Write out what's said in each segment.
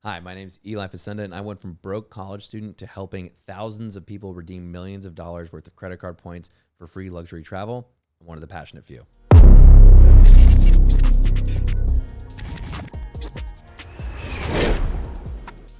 Hi, my name's Eli and I went from broke college student to helping thousands of people redeem millions of dollars worth of credit card points for free luxury travel. I'm one of the passionate few.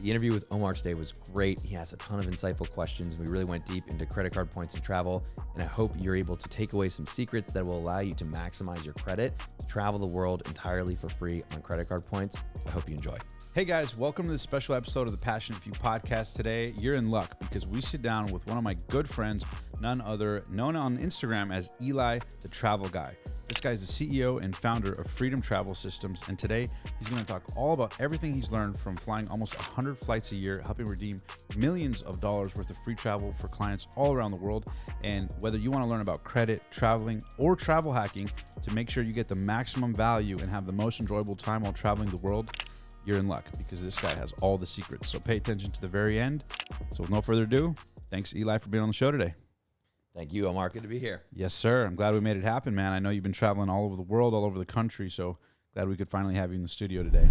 The interview with Omar today was great. He asked a ton of insightful questions. We really went deep into credit card points and travel, and I hope you're able to take away some secrets that will allow you to maximize your credit, to travel the world entirely for free on credit card points. I hope you enjoy. Hey guys, welcome to this special episode of the Passionate Few podcast. Today, you're in luck because we sit down with one of my good friends, none other, known on Instagram as Eli the Travel Guy. This guy is the CEO and founder of Freedom Travel Systems, and today he's going to talk all about everything he's learned from flying almost 100 flights a year, helping redeem millions of dollars worth of free travel for clients all around the world. And whether you want to learn about credit, traveling, or travel hacking to make sure you get the maximum value and have the most enjoyable time while traveling the world, you're in luck because this guy has all the secrets. So pay attention to the very end. So with no further ado, thanks Eli for being on the show today. Thank you, Omar. Good to be here. Yes, sir. I'm glad we made it happen, man. I know you've been traveling all over the world, all over the country, so glad we could finally have you in the studio today.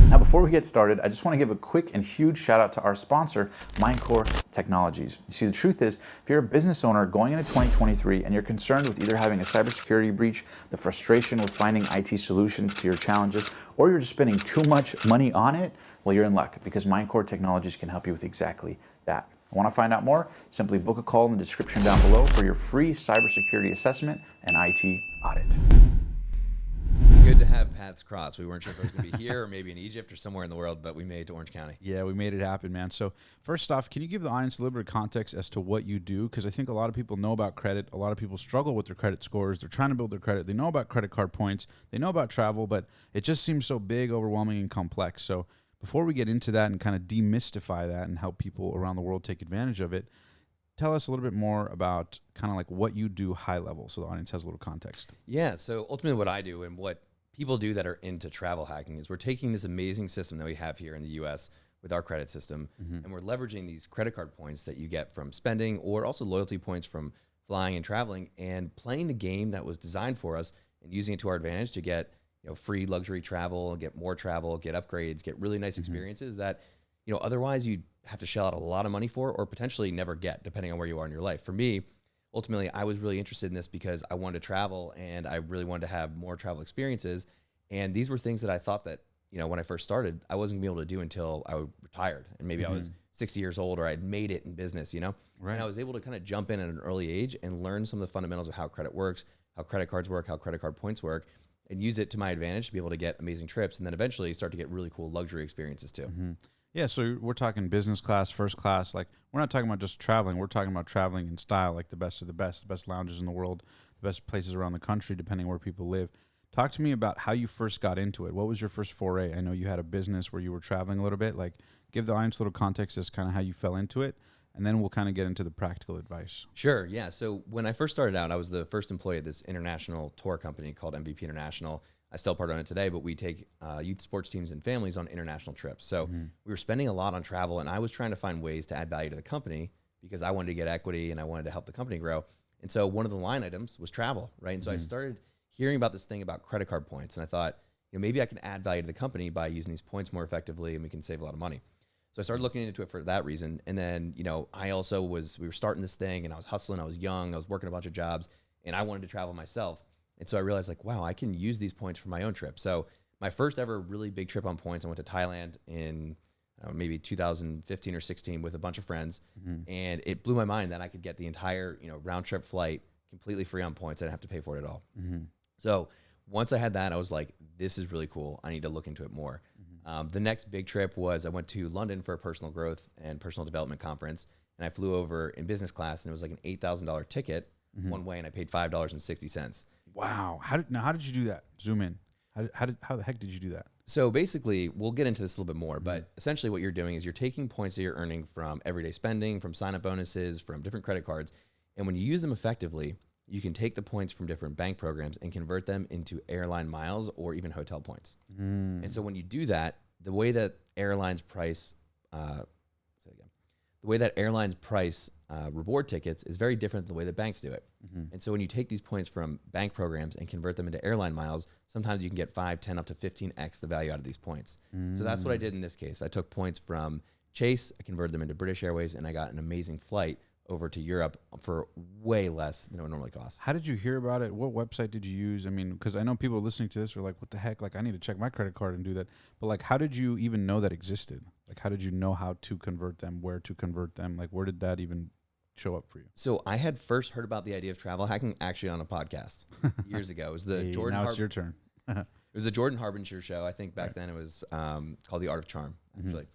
Now, before we get started, I just want to give a quick and huge shout out to our sponsor, Mindcore Technologies. You see, the truth is, if you're a business owner going into 2023 and you're concerned with either having a cybersecurity breach, the frustration with finding IT solutions to your challenges, or you're just spending too much money on it, well, you're in luck because Mindcore Technologies can help you with exactly that. Want to find out more? Simply book a call in the description down below for your free cybersecurity assessment and IT audit. Good to have paths cross. We weren't sure if it was going to be here or maybe in Egypt or somewhere in the world, but we made it to Orange County. Yeah, we made it happen, man. So first off, can you give the audience a little bit of context as to what you do? Because I think a lot of people know about credit. A lot of people struggle with their credit scores. They're trying to build their credit. They know about credit card points. They know about travel, but it just seems so big, overwhelming, and complex. So before we get into that and kind of demystify that and help people around the world take advantage of it, tell us a little bit more about kind of like what you do high level so the audience has a little context. Yeah, so ultimately what I do and what people do that are into travel hacking is we're taking this amazing system that we have here in the US with our credit system, and we're leveraging these credit card points that you get from spending or also loyalty points from flying and traveling and playing the game that was designed for us and using it to our advantage to get free luxury travel, get more travel, get upgrades, get really nice experiences that, otherwise you'd have to shell out a lot of money for or potentially never get, depending on where you are in your life. For me, ultimately, I was really interested in this because I wanted to travel and I really wanted to have more travel experiences. And these were things that I thought that, when I first started, I wasn't going to be able to do until I retired. And maybe I was 60 years old or I'd made it in business, Right. And I was able to kind of jump in at an early age and learn some of the fundamentals of how credit works, how credit cards work, how credit card points work, and use it to my advantage to be able to get amazing trips and then eventually start to get really cool luxury experiences too. Yeah, so we're talking business class, first class. Like, we're not talking about just traveling. We're talking about traveling in style, like the best of the best lounges in the world, the best places around the country, depending where people live. Talk to me about how you first got into it. What was your first foray? I know you had a business where you were traveling a little bit. Like, give the audience a little context as kind of how you fell into it, and then we'll kind of get into the practical advice. Sure, yeah. So when I first started out, I was the first employee at this international tour company called MVP International. I still part on it today, but we take youth sports teams and families on international trips. So we were spending a lot on travel, and I was trying to find ways to add value to the company because I wanted to get equity and I wanted to help the company grow. And so one of the line items was travel, right? And so I started hearing about this thing about credit card points, and I thought, maybe I can add value to the company by using these points more effectively, and we can save a lot of money. So I started looking into it for that reason. And then, I also we were starting this thing, and I was hustling. I was young. I was working a bunch of jobs, and I wanted to travel myself. And so I realized, like, wow, I can use these points for my own trip. So my first ever really big trip on points, I went to Thailand in maybe 2015 or 16 with a bunch of friends. And it blew my mind that I could get the entire, round trip flight completely free on points. I didn't have to pay for it at all. So once I had that, I was like, this is really cool. I need to look into it more. The next big trip was I went to London for a personal growth and personal development conference. And I flew over in business class, and it was like an $8,000 ticket one way, and I paid $5.60. Wow. How did you do that? Zoom in. How the heck did you do that? So basically, we'll get into this a little bit more, but essentially what you're doing is you're taking points that you're earning from everyday spending, from sign-up bonuses, from different credit cards, and when you use them effectively, you can take the points from different bank programs and convert them into airline miles or even hotel points. And so when you do that, the way that airlines price reward tickets is very different than the way that banks do it. And so when you take these points from bank programs and convert them into airline miles, sometimes you can get 5, 10, up to 15x the value out of these points. So that's what I did in this case. I took points from Chase, I converted them into British Airways, and I got an amazing flight over to Europe for way less than it would normally cost. How did you hear about it? What website did you use? I mean, because I know people listening to this are like, what the heck? Like, I need to check my credit card and do that. But like, how did you even know that existed? Like, how did you know how to convert them, where to convert them? Like, where did that even show up for you? So I had first heard about the idea of travel hacking actually on a podcast years ago. It was the It's your turn. It was the Jordan Harbinger show. I think back then it was called The Art of Charm, actually.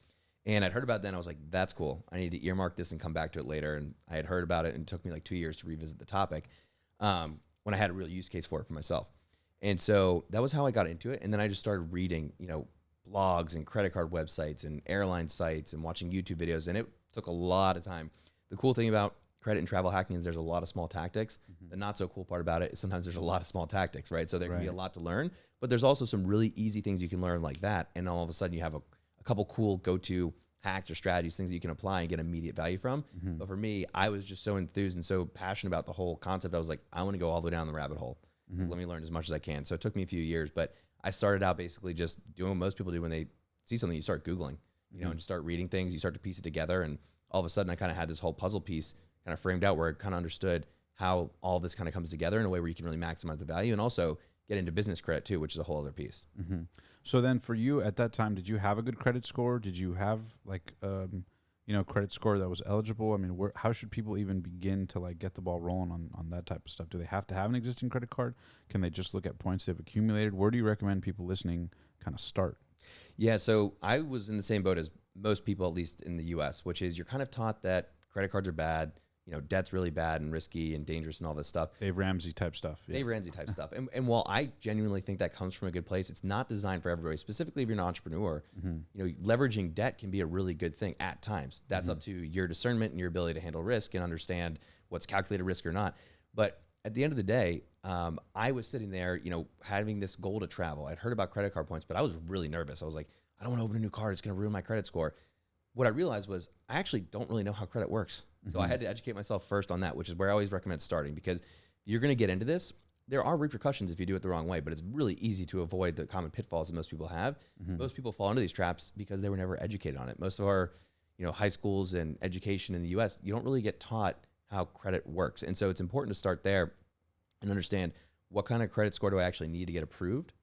And I'd heard about it then. I was like, that's cool. I need to earmark this and come back to it later. And I had heard about it, and it took me like 2 years to revisit the topic when I had a real use case for it for myself. And so that was how I got into it. And then I just started reading, blogs and credit card websites and airline sites and watching YouTube videos. And it took a lot of time. The cool thing about credit and travel hacking is there's a lot of small tactics. The not so cool part about it is sometimes there's a lot of small tactics, right? So there can be a lot to learn, but there's also some really easy things you can learn like that. And all of a sudden you have a couple cool go-to hacks or strategies, things that you can apply and get immediate value from. But for me, I was just so enthused and so passionate about the whole concept. I was like, I want to go all the way down the rabbit hole. Let me learn as much as I can. So it took me a few years, but I started out basically just doing what most people do when they see something. You start Googling, and just start reading things. You start to piece it together. And all of a sudden I kind of had this whole puzzle piece kind of framed out where I kind of understood how all this kind of comes together in a way where you can really maximize the value and also get into business credit too, which is a whole other piece. So then for you at that time, did you have a good credit score? Did you have like, credit score that was eligible? I mean, how should people even begin to like get the ball rolling on that type of stuff? Do they have to have an existing credit card? Can they just look at points they've accumulated? Where do you recommend people listening kind of start? Yeah. So I was in the same boat as most people, at least in the US, which is you're kind of taught that credit cards are bad. Debt's really bad and risky and dangerous and all this stuff. Dave Ramsey type stuff. Yeah. Dave Ramsey type stuff. And while I genuinely think that comes from a good place, it's not designed for everybody. Specifically, if you're an entrepreneur, leveraging debt can be a really good thing at times. That's up to your discernment and your ability to handle risk and understand what's calculated risk or not. But at the end of the day, I was sitting there, having this goal to travel. I'd heard about credit card points, but I was really nervous. I was like, I don't want to open a new card. It's going to ruin my credit score. What I realized was I actually don't really know how credit works. So I had to educate myself first on that, which is where I always recommend starting, because you're going to get into this. There are repercussions if you do it the wrong way, but it's really easy to avoid the common pitfalls that most people have. Most people fall into these traps because they were never educated on it. Most of our, high schools and education in the US, you don't really get taught how credit works. And so it's important to start there and understand what kind of credit score do I actually need to get approved?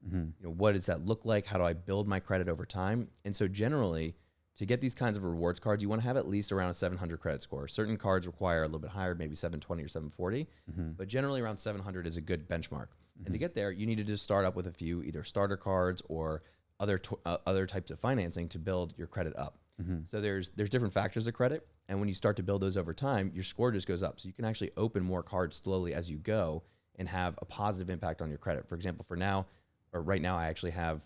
What does that look like? How do I build my credit over time? And so generally, to get these kinds of rewards cards, you want to have at least around a 700 credit score. Certain cards require a little bit higher, maybe 720 or 740, but generally around 700 is a good benchmark. And to get there, you need to just start up with a few either starter cards or other types of financing to build your credit up. So there's different factors of credit, and when you start to build those over time, your score just goes up. So you can actually open more cards slowly as you go and have a positive impact on your credit. For example, right now, I actually have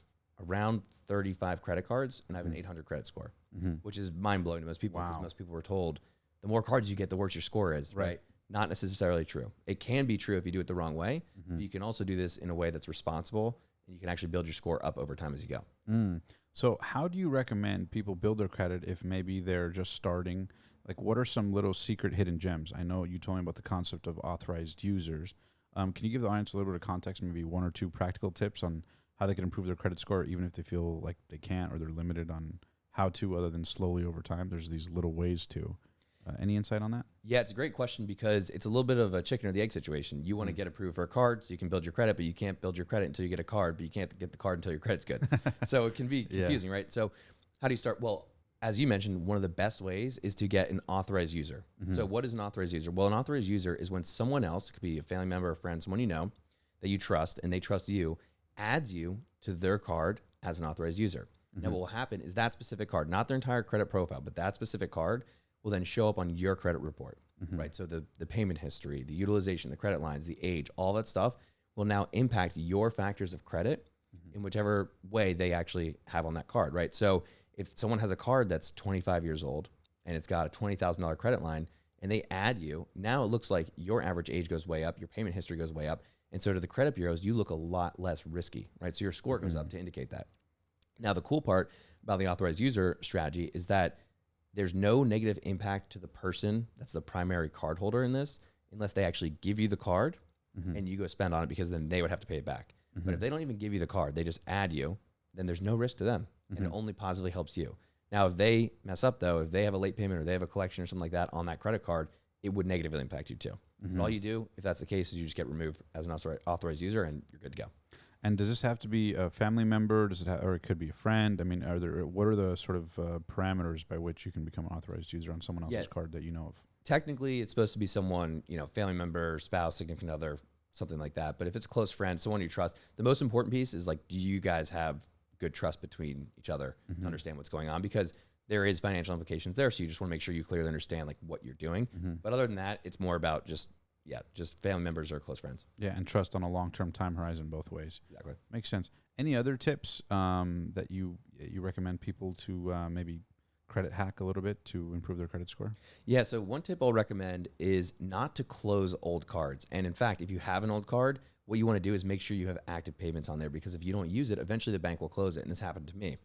around 35 credit cards, and I have an 800 credit score, which is mind-blowing to most people, because most people were told the more cards you get, the worse your score is, right? Not necessarily true. It can be true if you do it the wrong way, but you can also do this in a way that's responsible, and you can actually build your score up over time as you go. So how do you recommend people build their credit if maybe they're just starting? Like, what are some little secret hidden gems? I know you told me about the concept of authorized users. Can you give the audience a little bit of context, maybe 1 or 2 practical tips on how they can improve their credit score, even if they feel like they can't or they're limited on how to, other than slowly over time? There's these little ways to. Any insight on that? Yeah, it's a great question, because it's a little bit of a chicken or the egg situation. You want to get approved for a card so you can build your credit, but you can't build your credit until you get a card, but you can't get the card until your credit's good. So it can be confusing, right? So how do you start? Well, as you mentioned, one of the best ways is to get an authorized user. So what is an authorized user? Well, an authorized user is when someone else, it could be a family member, a friend, someone you know that you trust and they trust you, adds you to their card as an authorized user. Now, what will happen is that specific card, not their entire credit profile, but that specific card will then show up on your credit report, right? So the payment history, the utilization, the credit lines, the age, all that stuff will now impact your factors of credit in whichever way they actually have on that card, right? So if someone has a card that's 25 years old and it's got a $20,000 credit line and they add you, now it looks like your average age goes way up, your payment history goes way up. And so to the credit bureaus, you look a lot less risky, right? So your score goes up to indicate that. Now, the cool part about the authorized user strategy is that there's no negative impact to the person that's the primary card holder in this, unless they actually give you the card and you go spend on it, because then they would have to pay it back. But if they don't even give you the card, they just add you, then there's no risk to them, and it only positively helps you. Now, if they mess up though, if they have a late payment or they have a collection or something like that on that credit card, it would negatively impact you too. But all you do, if that's the case, is you just get removed as an authorized user and you're good to go. And does this have to be a family member? Does it or it could be a friend? I mean, what are the sort of parameters by which you can become an authorized user on someone else's card that you know of? Technically, it's supposed to be someone, family member, spouse, significant other, something like that. But if it's a close friend, someone you trust, the most important piece is like, do you guys have good trust between each other to understand what's going on? Because there is financial implications there. So you just want to make sure you clearly understand like what you're doing. But other than that, it's more about just family members or close friends. Yeah, and trust on a long-term time horizon both ways. Exactly. Makes sense. Any other tips that you recommend people to maybe credit hack a little bit to improve their credit score? Yeah, so one tip I'll recommend is not to close old cards. And in fact, if you have an old card, what you want to do is make sure you have active payments on there, because if you don't use it, eventually the bank will close it. And this happened to me.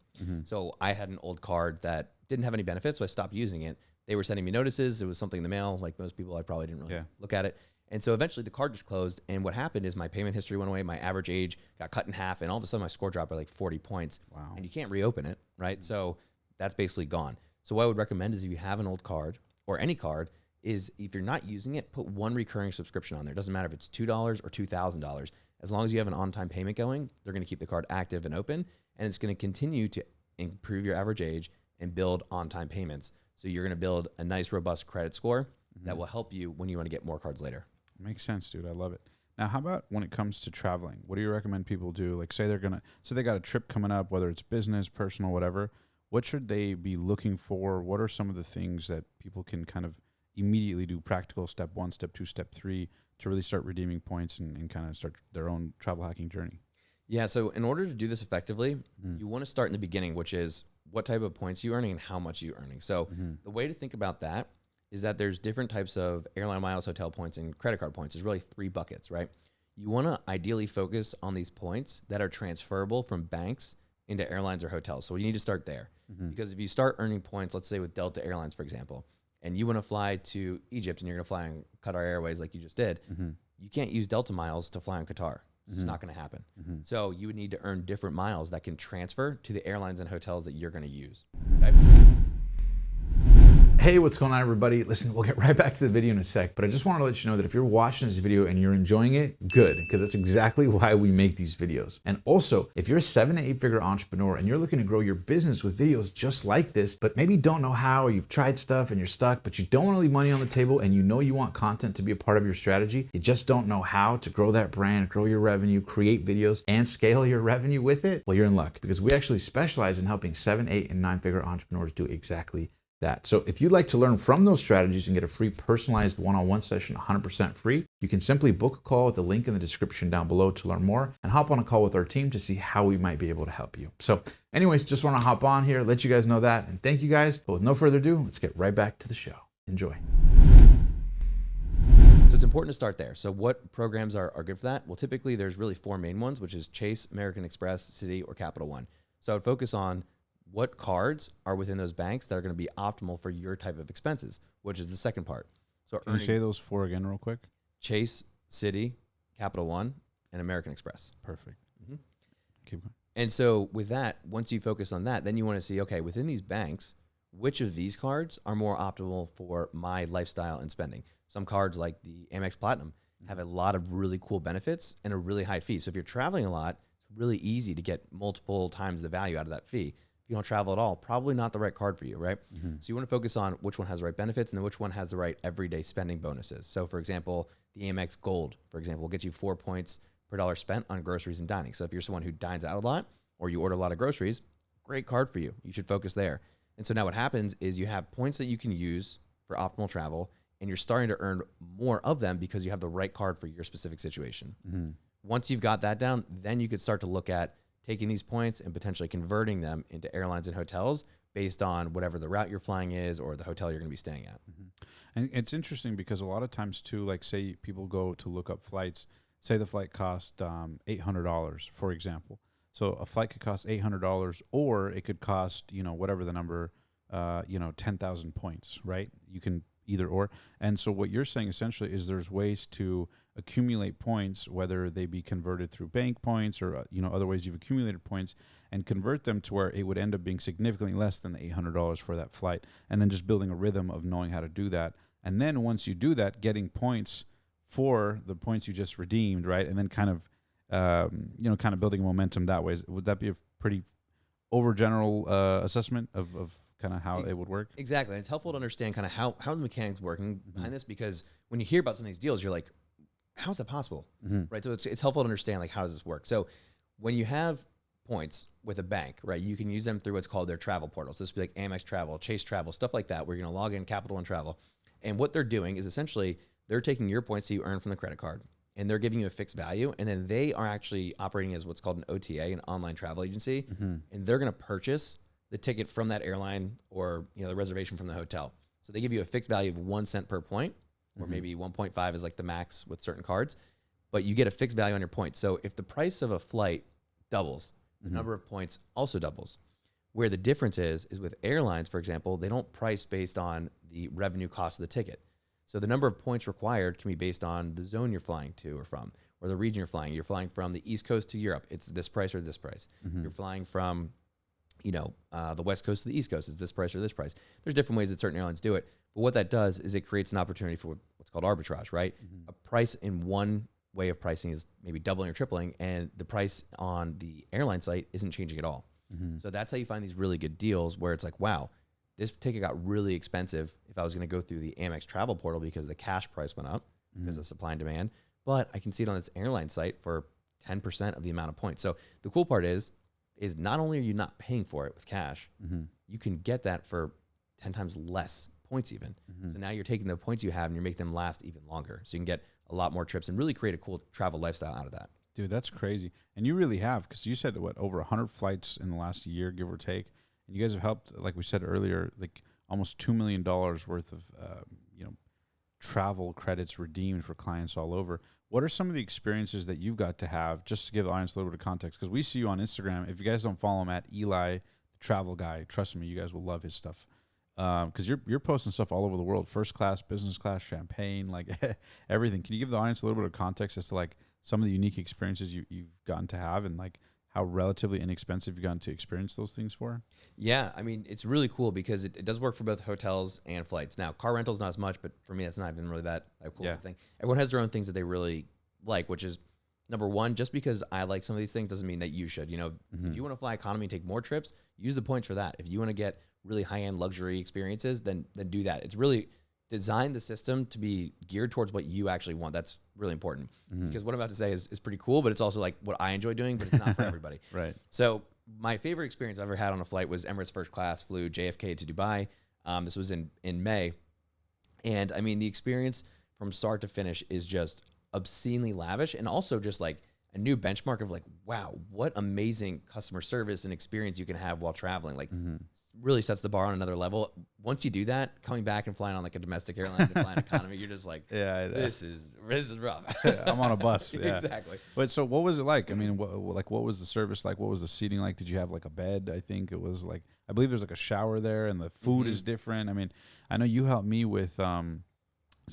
So I had an old card that didn't have any benefits, so I stopped using it. They were sending me notices. It was something in the mail. Like most people, I probably didn't really look at it. And so eventually the card just closed. And what happened is my payment history went away. My average age got cut in half. And all of a sudden my score dropped by like 40 points. Wow. And you can't reopen it, right? So that's basically gone. So what I would recommend is if you have an old card or any card, is if you're not using it, put one recurring subscription on there. It doesn't matter if it's $2 or $2,000. As long as you have an on-time payment going, they're going to keep the card active and open. And it's going to continue to improve your average age and build on-time payments. So you're going to build a nice, robust credit score that will help you when you want to get more cards later. Makes sense, dude. I love it. Now, how about when it comes to traveling? What do you recommend people do? Like, say they got a trip coming up, whether it's business, personal, whatever. What should they be looking for? What are some of the things that people can kind of immediately do, practical step 1, step 2, step 3, to really start redeeming points and kind of start their own travel hacking journey? Yeah, so in order to do this effectively, you want to start in the beginning, which is what type of points you're earning and how much you're earning. So the way to think about that is that there's different types of airline miles, hotel points, and credit card points. There's really 3 buckets, right? You want to ideally focus on these points that are transferable from banks into airlines or hotels. So you need to start there. Because if you start earning points, let's say with Delta Airlines, for example, and you want to fly to Egypt and you're going to fly on Qatar Airways like you just did, you can't use Delta miles to fly on Qatar. It's just not going to happen. So you would need to earn different miles that can transfer to the airlines and hotels that you're going to use. Okay? Hey, what's going on, everybody? Listen, we'll get right back to the video in a sec, but I just want to let you know that if you're watching this video and you're enjoying it, good, because that's exactly why we make these videos. And also, if you're a 7 to 8 figure entrepreneur and you're looking to grow your business with videos just like this, but maybe don't know how, or you've tried stuff and you're stuck, but you don't want to leave money on the table and you know you want content to be a part of your strategy, you just don't know how to grow that brand, grow your revenue, create videos, and scale your revenue with it, well, you're in luck, because we actually specialize in helping 7, 8, and 9 figure entrepreneurs do exactly that. So if you'd like to learn from those strategies and get a free personalized one-on-one session 100% free, you can simply book a call at the link in the description down below to learn more and hop on a call with our team to see how we might be able to help you. So anyways, just want to hop on here, let you guys know that, and thank you guys. But with no further ado, let's get right back to the show. Enjoy. So it's important to start there. So what programs are good for that? Well, typically there's really 4 main ones, which is Chase, American Express, Citi, or Capital One. So I would focus on what cards are within those banks that are going to be optimal for your type of expenses, which is the second part. So Can you say those 4 again real quick? Chase, Citi, Capital One, and American Express. Perfect. Keep going. And so with that, once you focus on that, then you want to see, okay, within these banks, which of these cards are more optimal for my lifestyle and spending? Some cards like the Amex Platinum have a lot of really cool benefits and a really high fee. So if you're traveling a lot, it's really easy to get multiple times the value out of that fee. You don't travel at all, probably not the right card for you, right? So you want to focus on which one has the right benefits and then which one has the right everyday spending bonuses. So for example, the Amex Gold, for example, will get you 4 points per dollar spent on groceries and dining. So if you're someone who dines out a lot or you order a lot of groceries, great card for you. You should focus there. And so now what happens is you have points that you can use for optimal travel, and you're starting to earn more of them because you have the right card for your specific situation. Once you've got that down, then you could start to look at taking these points and potentially converting them into airlines and hotels based on whatever the route you're flying is or the hotel you're going to be staying at. And it's interesting because a lot of times too, like say people go to look up flights, say the flight cost $800, for example. So a flight could cost $800, or it could cost, whatever the number, 10,000 points, right? You can either or. And so what you're saying essentially is there's ways to accumulate points, whether they be converted through bank points or, other ways you've accumulated points, and convert them to where it would end up being significantly less than the $800 for that flight. And then just building a rhythm of knowing how to do that. And then once you do that, getting points for the points you just redeemed, right? And then kind of building momentum that way. Would that be a pretty overgeneral assessment of kind of how it would work? Exactly. And it's helpful to understand kind of how the mechanics working behind this, because when you hear about some of these deals, you're like, how is that possible? Right? So it's helpful to understand, like, how does this work? So when you have points with a bank, right, you can use them through what's called their travel portals. This would be like Amex Travel, Chase Travel, stuff like that, where you're going to log in Capital One Travel. And what they're doing is essentially they're taking your points that you earn from the credit card, and they're giving you a fixed value. And then they are actually operating as what's called an OTA, an online travel agency. And they're going to purchase the ticket from that airline or, the reservation from the hotel. So they give you a fixed value of 1 cent per point, or maybe 1.5 is like the max with certain cards, but you get a fixed value on your points. So if the price of a flight doubles, the number of points also doubles. Where the difference is with airlines, for example, they don't price based on the revenue cost of the ticket. So the number of points required can be based on the zone you're flying to or from, or the region you're flying. You're flying from the East Coast to Europe, it's this price or this price. You're flying from, the West Coast to the East Coast, it's this price or this price. There's different ways that certain airlines do it. But what that does is it creates an opportunity for what's called arbitrage, right? A price in one way of pricing is maybe doubling or tripling, and the price on the airline site isn't changing at all. So that's how you find these really good deals where it's like, wow, this ticket got really expensive if I was going to go through the Amex travel portal because the cash price went up because of supply and demand. But I can see it on this airline site for 10% of the amount of points. So the cool part is not only are you not paying for it with cash, you can get that for 10 times less points even. So now you're taking the points you have and you're making them last even longer. So you can get a lot more trips and really create a cool travel lifestyle out of that. Dude, that's crazy. And you really have, because you said, over 100 flights in the last year, give or take. And you guys have helped, like we said earlier, like almost $2 million worth of, travel credits redeemed for clients all over. What are some of the experiences that you've got to have, just to give the audience a little bit of context? Because we see you on Instagram. If you guys don't follow him at Eli the Travel Guy, trust me, you guys will love his stuff. Because you're posting stuff all over the world, first class, business class, champagne, like everything. Can you give the audience a little bit of context as to like some of the unique experiences you've gotten to have, and like how relatively inexpensive you've gotten to experience those things for? Yeah, I mean, it's really cool because it does work for both hotels and flights. Now, car rentals not as much, but for me, that's not even really that cool of a thing. Everyone has their own things that they really like, which is, number one, just because I like some of these things doesn't mean that you should. If you want to fly economy and take more trips, use the points for that. If you want to get really high-end luxury experiences, then do that. It's really design the system to be geared towards what you actually want. That's really important, because what I'm about to say is pretty cool, but it's also like what I enjoy doing, but it's not for everybody. Right. So my favorite experience I've ever had on a flight was Emirates first class, flew JFK to Dubai. This was in May. And I mean, the experience from start to finish is just obscenely lavish, and also just like a new benchmark of like, wow, what amazing customer service and experience you can have while traveling. Like really sets the bar on another level. Once you do that, coming back and flying on like a domestic airline and flying economy, you're just like, this is rough. I'm on a bus. Yeah. Exactly. But so what was it like? I mean, what was the service like? What was the seating like? Did you have like a bed? I think it was like, I believe there's like a shower there, and the food is different. I mean, I know you helped me with some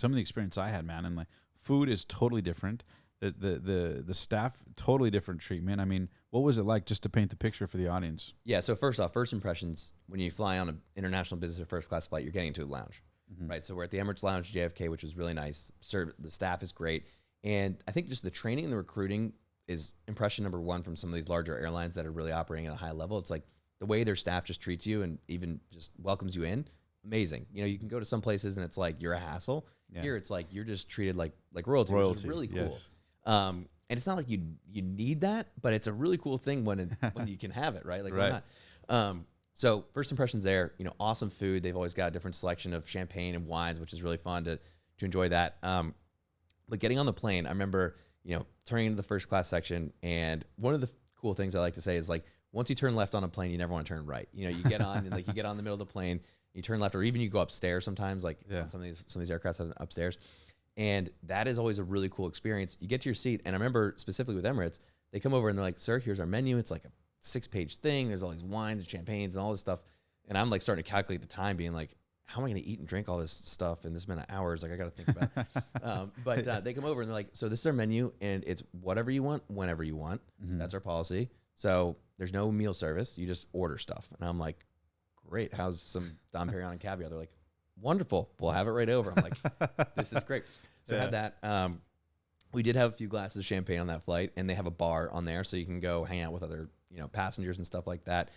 of the experience I had, man. And like food is totally different. The staff, totally different treatment. I mean, what was it like, just to paint the picture for the audience? Yeah, so first off, first impressions, when you fly on an international business or first class flight, you're getting into a lounge, right? So we're at the Emirates Lounge, JFK, which was really nice. The staff is great. And I think just the training and the recruiting is impression number one from some of these larger airlines that are really operating at a high level. It's like the way their staff just treats you and even just welcomes you in, amazing. You can go to some places and it's like you're a hassle. Yeah. Here it's like you're just treated like royalty, which is really cool. Yes. And it's not like you need that, but it's a really cool thing when you can have it, right? Like, why not? So first impressions there, awesome food. They've always got a different selection of champagne and wines, which is really fun to enjoy that. But getting on the plane, I remember, turning into the first class section, and one of the cool things I like to say is like, once you turn left on a plane, you never want to turn right. You get on and like you get on the middle of the plane, you turn left, or even you go upstairs sometimes, like on some of these aircraft have upstairs. And that is always a really cool experience. You get to your seat, and I remember specifically with Emirates, they come over and they're like, "Sir, here's our menu." It's like a 6-page thing. There's all these wines and champagnes and all this stuff. And I'm like starting to calculate the time, being like, how am I going to eat and drink all this stuff in this many hours? Like, I got to think about it. But they come over and they're like, so this is our menu, and it's whatever you want, whenever you want. That's our policy. So there's no meal service. You just order stuff. And I'm like, great. How's some Dom Perignon and caviar? They're like, wonderful. We'll have it right over. I'm like, this is great. So I had that. We did have a few glasses of champagne on that flight, and they have a bar on there, so you can go hang out with other, passengers and stuff like that.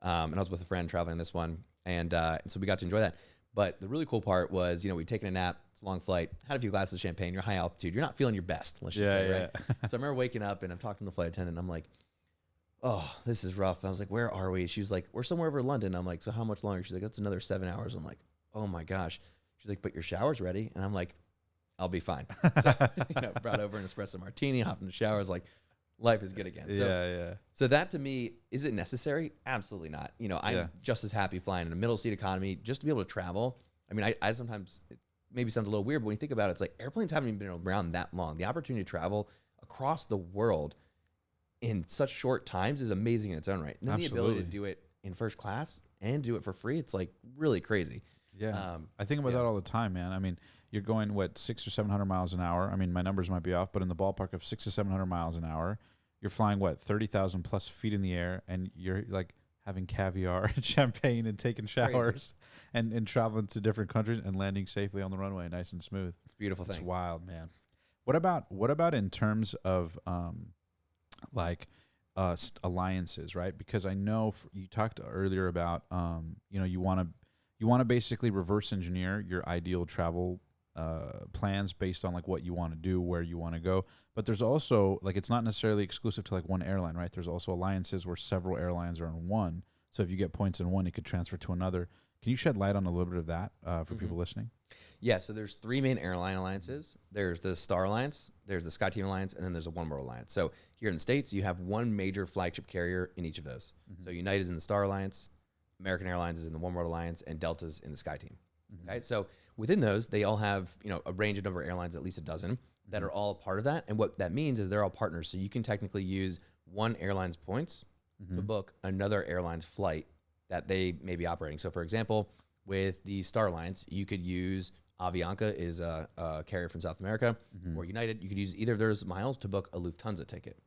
And I was with a friend traveling on this one, and so we got to enjoy that. But the really cool part was, we'd taken a nap. It's a long flight. Had a few glasses of champagne. You're high altitude. You're not feeling your best, let's just say, right? So I remember waking up, and I'm talking to the flight attendant, and I'm like, oh, this is rough. I was like, where are we? She was like, we're somewhere over London. I'm like, so how much longer? She's like, that's another 7 hours. I'm like, oh my gosh. She's like, but your shower's ready. And I'm like, I'll be fine. So, brought over an espresso martini, hopped in the shower. I was like, life is good again. So, so that to me, is it necessary? Absolutely not. I'm just as happy flying in a middle seat economy just to be able to travel. I mean, I sometimes, it maybe sounds a little weird, but when you think about it, it's like airplanes haven't even been around that long. The opportunity to travel across the world in such short times is amazing in its own right. And then the ability to do it in first class and do it for free, it's like really crazy. Yeah. I think about that all the time, man. I mean, you're going, 600 or 700 miles an hour. I mean, my numbers might be off, but in the ballpark of 600 to 700 miles an hour, you're flying, 30,000 plus feet in the air, and you're like having caviar and champagne and taking showers and traveling to different countries and landing safely on the runway, nice and smooth. It's a beautiful thing. It's wild, man. What about in terms of alliances, right? Because I know you talked earlier about, you want to basically reverse engineer your ideal travel plans based on like what you want to do, where you want to go. But there's also it's not necessarily exclusive to like one airline, right? There's also alliances where several airlines are on one. So if you get points in one, it could transfer to another. Can you shed light on a little bit of that for people listening? Yeah, so there's 3 main airline alliances. There's the Star Alliance, there's the SkyTeam Alliance, and then there's a One World Alliance. So here in the States, you have one major flagship carrier in each of those. So United's in the Star Alliance, American Airlines is in the One World Alliance, and Delta's in the SkyTeam. Okay, so within those, they all have a range of number of airlines, at least a dozen, that are all part of that. And what that means is they're all partners. So you can technically use one airline's points to book another airline's flight that they may be operating. So for example, with the Star Alliance, you could use Avianca is a carrier from South America, or United. You could use either of those miles to book a Lufthansa ticket,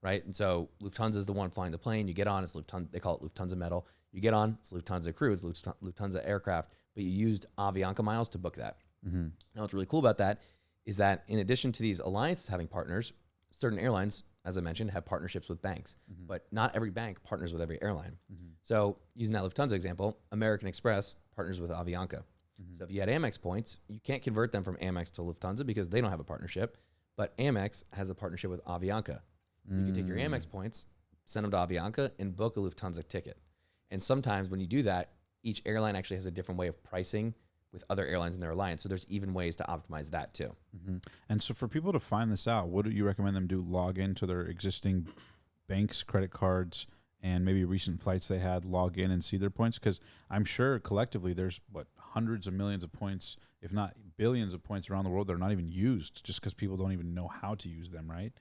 right? And so Lufthansa is the one flying the plane. You get on, it's Lufthansa. They call it Lufthansa metal. You get on, it's Lufthansa crew, it's Lufthansa aircraft, but you used Avianca miles to book that. Now, what's really cool about that is that in addition to these alliances having partners, certain airlines, as I mentioned, have partnerships with banks, but not every bank partners with every airline. So using that Lufthansa example, American Express partners with Avianca. So if you had Amex points, you can't convert them from Amex to Lufthansa because they don't have a partnership, but Amex has a partnership with Avianca. So you can take your Amex points, send them to Avianca, and book a Lufthansa ticket. And sometimes when you do that, each airline actually has a different way of pricing with other airlines in their alliance. So there's even ways to optimize that too. And so for people to find this out, what do you recommend them do? Log into their existing banks, credit cards, and maybe recent flights they had, log in and see their points? Because I'm sure collectively there's, hundreds of millions of points, if not billions of points around the world that are not even used just because people don't even know how to use them, right?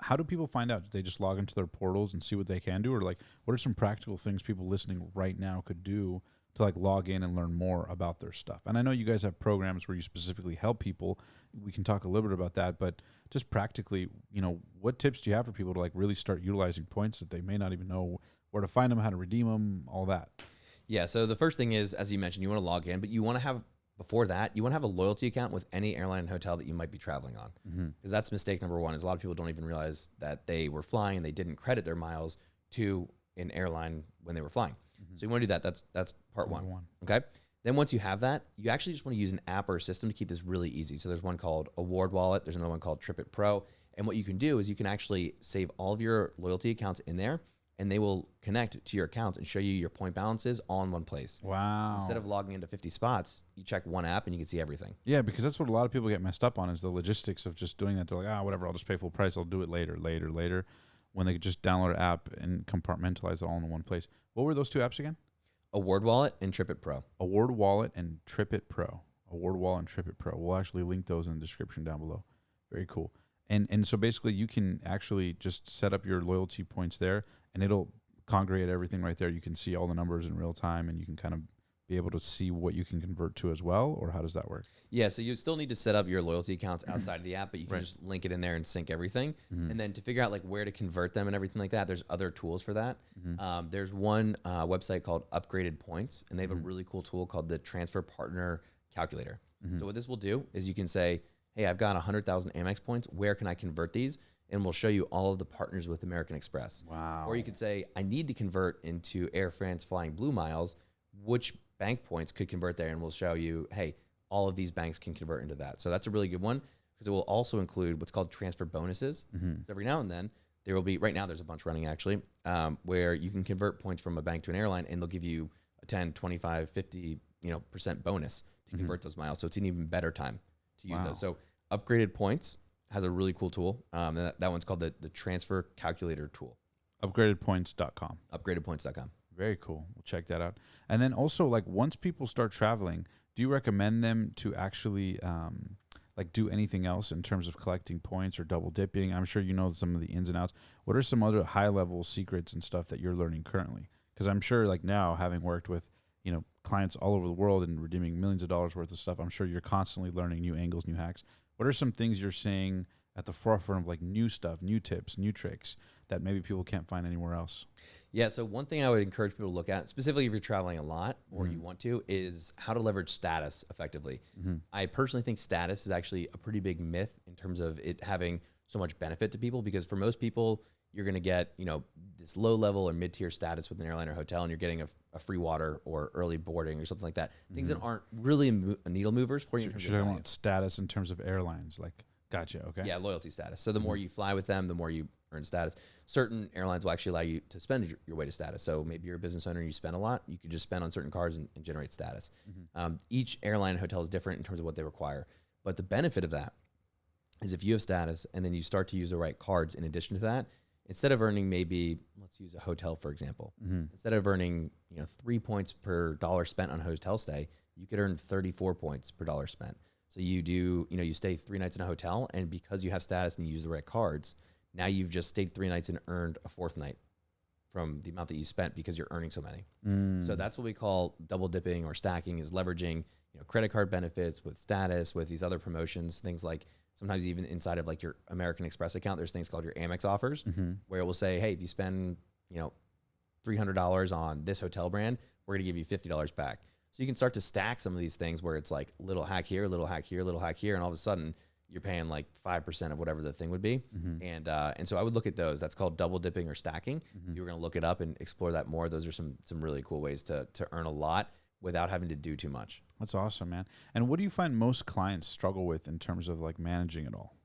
How do people find out? Do they just log into their portals and see what they can do? Or what are some practical things people listening right now could do to log in and learn more about their stuff? And I know you guys have programs where you specifically help people. We can talk a little bit about that, but just practically, what tips do you have for people to really start utilizing points that they may not even know where to find them, how to redeem them, all that? Yeah, so the first thing is, as you mentioned, you want to log in, but you want to have, before that, you want to have a loyalty account with any airline and hotel that you might be traveling on. Because that's mistake number one, is a lot of people don't even realize that they were flying and they didn't credit their miles to an airline when they were flying. So you want to do that. That's part one. Okay. Then once you have that, you actually just want to use an app or a system to keep this really easy. So there's one called Award Wallet. There's another one called TripIt Pro. And what you can do is you can actually save all of your loyalty accounts in there, and they will connect to your accounts and show you your point balances all in one place. Wow. So instead of logging into 50 spots, you check one app and you can see everything. Yeah, because that's what a lot of people get messed up on, is the logistics of just doing that. They're like, whatever, I'll just pay full price. I'll do it later, when they could just download an app and compartmentalize it all in one place. What were those two apps again? Award Wallet and TripIt Pro. Award Wallet and TripIt Pro. Award Wallet and TripIt Pro. We'll actually link those in the description down below. Very cool. And so basically you can actually just set up your loyalty points there, and it'll congregate everything right there. You can see all the numbers in real time, and you can kind of be able to see what you can convert to as well, or how does that work? Yeah, so you still need to set up your loyalty accounts outside of the app, but you can just link it in there and sync everything. And then to figure out like where to convert them and everything like that, there's other tools for that. There's one website called Upgraded Points, and they have a really cool tool called the Transfer Partner Calculator. So what this will do is you can say, hey, I've got 100,000 Amex points. Where can I convert these? And we'll show you all of the partners with American Express. Wow. Or you could say, I need to convert into Air France Flying Blue Miles. Which bank points could convert there? And we'll show you, hey, all of these banks can convert into that. So that's a really good one because it will also include what's called transfer bonuses. So every now and then there will be, right now there's a bunch running actually, where you can convert points from a bank to an airline and they'll give you a 10, 25, 50, % bonus to convert those miles. So it's an even better time to use those. So Upgraded Points has a really cool tool. That one's called the Transfer Calculator tool. Upgradedpoints.com. Upgradedpoints.com. Very cool. We'll check that out. And then also, like, once people start traveling, do you recommend them to actually like do anything else in terms of collecting points or double dipping? I'm sure you know some of the ins and outs. What are some other high level secrets and stuff that you're learning currently? Because I'm sure, like, now having worked with clients all over the world and redeeming millions of dollars worth of stuff, I'm sure you're constantly learning new angles, new hacks. What are some things you're seeing at the forefront of like new stuff, new tips, new tricks that maybe people can't find anywhere else? Yeah, so one thing I would encourage people to look at, specifically if you're traveling a lot or you want to, is how to leverage status effectively. I personally think status is actually a pretty big myth in terms of it having so much benefit to people, because for most people, you're going to get, this low level or mid-tier status with an airline or hotel, and you're getting a free water or early boarding or something like that. Things that aren't really needle movers for you. So you're talking about status in terms of airlines, like, gotcha, okay. Yeah, loyalty status. So the more you fly with them, the more you earn status. Certain airlines will actually allow you to spend your way to status. So maybe you're a business owner and you spend a lot, you could just spend on certain cards and generate status. Each airline and hotel is different in terms of what they require. But the benefit of that is if you have status and then you start to use the right cards in addition to that, instead of earning maybe, let's use a hotel, for example, instead of earning 3 points per dollar spent on a hotel stay, you could earn 34 points per dollar spent. So you do, you stay 3 nights in a hotel, and because you have status and you use the right cards, now you've just stayed 3 nights and earned a 4th night from the amount that you spent because you're earning so many. So that's what we call double dipping or stacking, is leveraging credit card benefits with status, with these other promotions, things like sometimes even inside of like your American Express account, there's things called your Amex offers, where it will say, hey, if you spend $300 on this hotel brand, we're going to give you $50 back. So you can start to stack some of these things where it's like little hack here, little hack here, little hack here, and all of a sudden you're paying like 5% of whatever the thing would be. And so I would look at those. That's called double dipping or stacking. If you were going to look it up and explore that more, those are some really cool ways to earn a lot without having to do too much. That's awesome, man. And what do you find most clients struggle with in terms of like managing it all?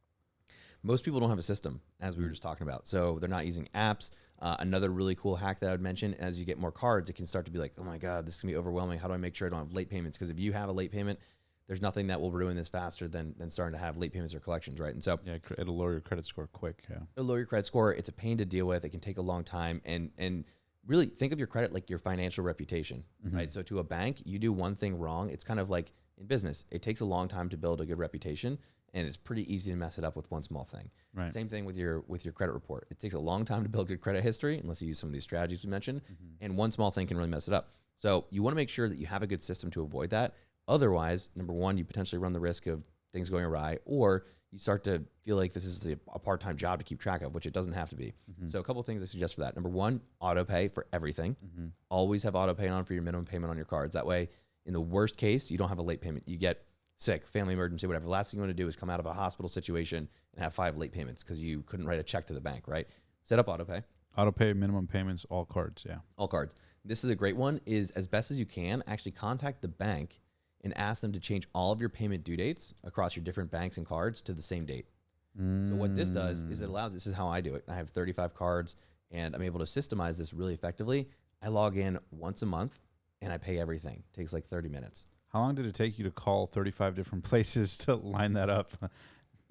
Most people don't have a system, as we were just talking about. So they're not using apps. Another really cool hack that I would mention, as you get more cards, it can start to be like, oh my God, this can be overwhelming. How do I make sure I don't have late payments? Because if you have a late payment, there's nothing that will ruin this faster than starting to have late payments or collections, right? And so yeah, it'll lower your credit score quick. Yeah, it'll lower your credit score. It's a pain to deal with. It can take a long time, and really think of your credit like your financial reputation, right? So to a bank, you do one thing wrong, it's kind of like in business. It takes a long time to build a good reputation, and it's pretty easy to mess it up with one small thing. Right. Same thing with your credit report. It takes a long time to build good credit history, unless you use some of these strategies we mentioned, and one small thing can really mess it up. So you want to make sure that you have a good system to avoid that. Otherwise, number one, you potentially run the risk of things going awry, or you start to feel like this is a part-time job to keep track of, which it doesn't have to be. So a couple of things I suggest for that. Number one, auto pay for everything. Always have auto pay on for your minimum payment on your cards. That way, in the worst case, you don't have a late payment. You get sick, family emergency, whatever. The last thing you want to do is come out of a hospital situation and have 5 late payments because you couldn't write a check to the bank, right? Set up auto pay. Auto pay, minimum payments, all cards, yeah. All cards. This is a great one, is as best as you can, actually contact the bank and ask them to change all of your payment due dates across your different banks and cards to the same date. So what this does is it allows, this is how I do it. I have 35 cards and I'm able to systemize this really effectively. I log in once a month and I pay everything. It takes like 30 minutes. How long did it take you to call 35 different places to line that up?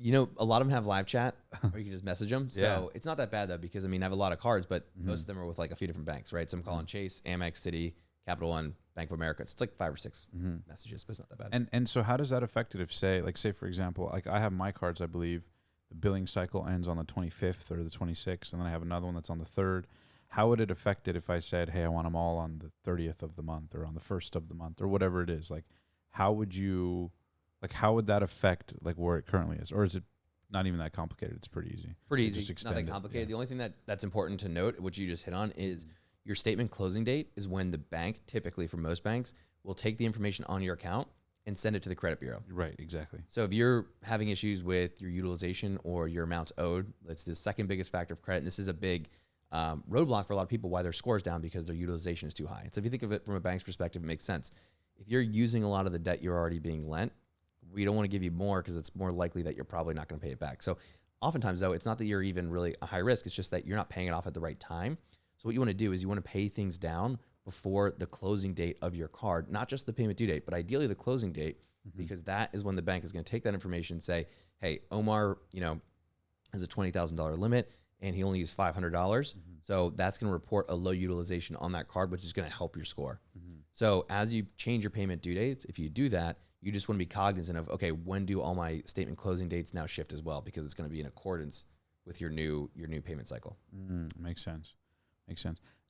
A lot of them have live chat or you can just message them. So it's not that bad though, because I have a lot of cards, but most of them are with like a few different banks, right? So I'm calling Chase, Amex, Citi, Capital One, Bank of America. It's like 5 or 6 messages, but it's not that bad. And so how does that affect it if say for example, like I have my cards, I believe the billing cycle ends on the 25th or the 26th, and then I have another one that's on the 3rd. how would it affect it if I said, hey, I want them all on the 30th of the month or on the 1st of the month or whatever it is? Like, how would that affect like where it currently is? Or is it not even that complicated? It's pretty easy. Pretty easy. It's not that complicated. The only thing that's important to note, which you just hit on, is your statement closing date is when the bank, typically for most banks, will take the information on your account and send it to the credit bureau. Right, exactly. So if you're having issues with your utilization or your amounts owed, that's the second biggest factor of credit. And this is a big roadblock for a lot of people why their score is down, because their utilization is too high. So if you think of it from a bank's perspective, it makes sense. If you're using a lot of the debt you're already being lent, we don't want to give you more because it's more likely that you're probably not going to pay it back. So oftentimes, though, it's not that you're even really a high risk. It's just that you're not paying it off at the right time. So what you want to do is you want to pay things down before the closing date of your card, not just the payment due date, but ideally the closing date, because that is when the bank is going to take that information and say, hey, Omar, has a $20,000 limit and he only used $500. So that's going to report a low utilization on that card, which is going to help your score. So as you change your payment due dates, if you do that, you just want to be cognizant of, okay, when do all my statement closing dates now shift as well? Because it's going to be in accordance with your new payment cycle. Makes sense.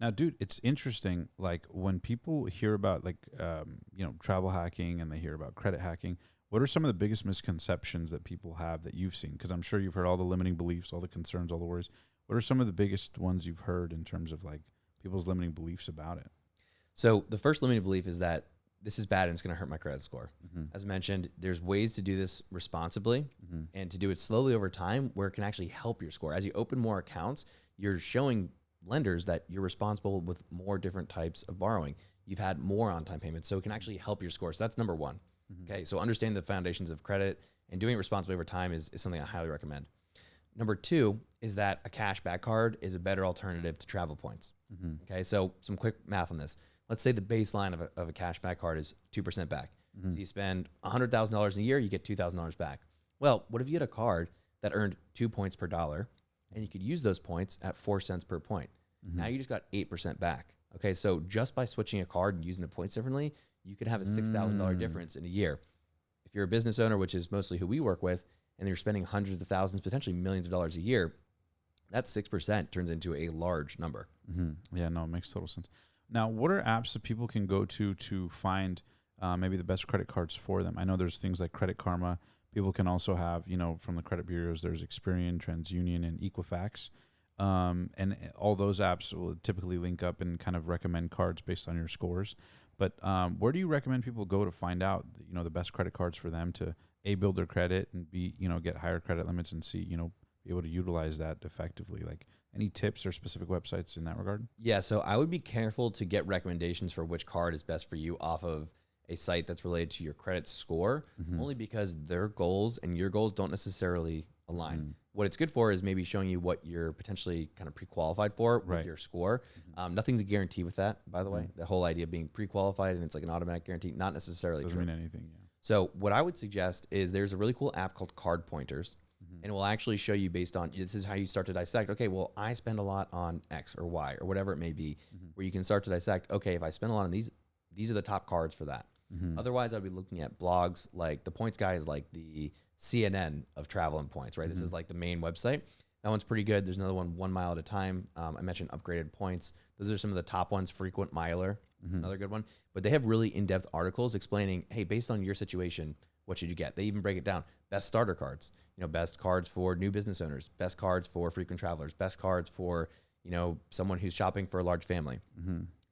Now, dude, it's interesting. Like when people hear about travel hacking and they hear about credit hacking, what are some of the biggest misconceptions that people have that you've seen? Because I'm sure you've heard all the limiting beliefs, all the concerns, all the worries. What are some of the biggest ones you've heard in terms of like people's limiting beliefs about it? So the first limiting belief is that this is bad and it's going to hurt my credit score. As mentioned, there's ways to do this responsibly and to do it slowly over time where it can actually help your score. As you open more accounts, you're showing lenders that you're responsible with more different types of borrowing. You've had more on-time payments, so it can actually help your score. So that's number one. Okay, so understanding the foundations of credit and doing it responsibly over time is something I highly recommend. Number two is that a cash back card is a better alternative to travel points. Okay, so some quick math on this. Let's say the baseline of a cash back card is 2% back. So you spend $100,000 in a year, you get $2,000 back. Well, what if you had a card that earned 2 points per dollar and you could use those points at 4 cents per point? Now you just got 8% back. Okay, so just by switching a card and using the points differently, you could have a $6,000 difference in a year. If you're a business owner, which is mostly who we work with, and you're spending hundreds of thousands, potentially millions of dollars a year, that 6% turns into a large number. Yeah, no, it makes total sense. Now, what are apps that people can go to find maybe the best credit cards for them? I know there's things like Credit Karma. People can also have, from the credit bureaus, there's Experian, TransUnion, and Equifax. And all those apps will typically link up and kind of recommend cards based on your scores. But where do you recommend people go to find out, the best credit cards for them to A, build their credit, and B, get higher credit limits, and C, be able to utilize that effectively? Like any tips or specific websites in that regard? Yeah, so I would be careful to get recommendations for which card is best for you off of a site that's related to your credit score, only because their goals and your goals don't necessarily align. What it's good for is maybe showing you what you're potentially kind of pre-qualified for with your score. Nothing's a guarantee with that, by the way. The whole idea of being pre-qualified and it's like an automatic guarantee, not necessarily Doesn't true. mean anything, yeah. So what I would suggest is there's a really cool app called Card Pointers, and it will actually show you based on, this is how you start to dissect, okay, well, I spend a lot on X or Y or whatever it may be, where you can start to dissect, okay, if I spend a lot on these are the top cards for that. Otherwise, I'd be looking at blogs like the Points Guy is like the CNN of travel and points, right? This is like the main website. That one's pretty good. There's another one, 1 mile at a time. I mentioned Upgraded Points. Those are some of the top ones. Frequent Miler, another good one. But they have really in-depth articles explaining, hey, based on your situation, what should you get? They even break it down. Best starter cards, best cards for new business owners, best cards for frequent travelers, best cards for, someone who's shopping for a large family.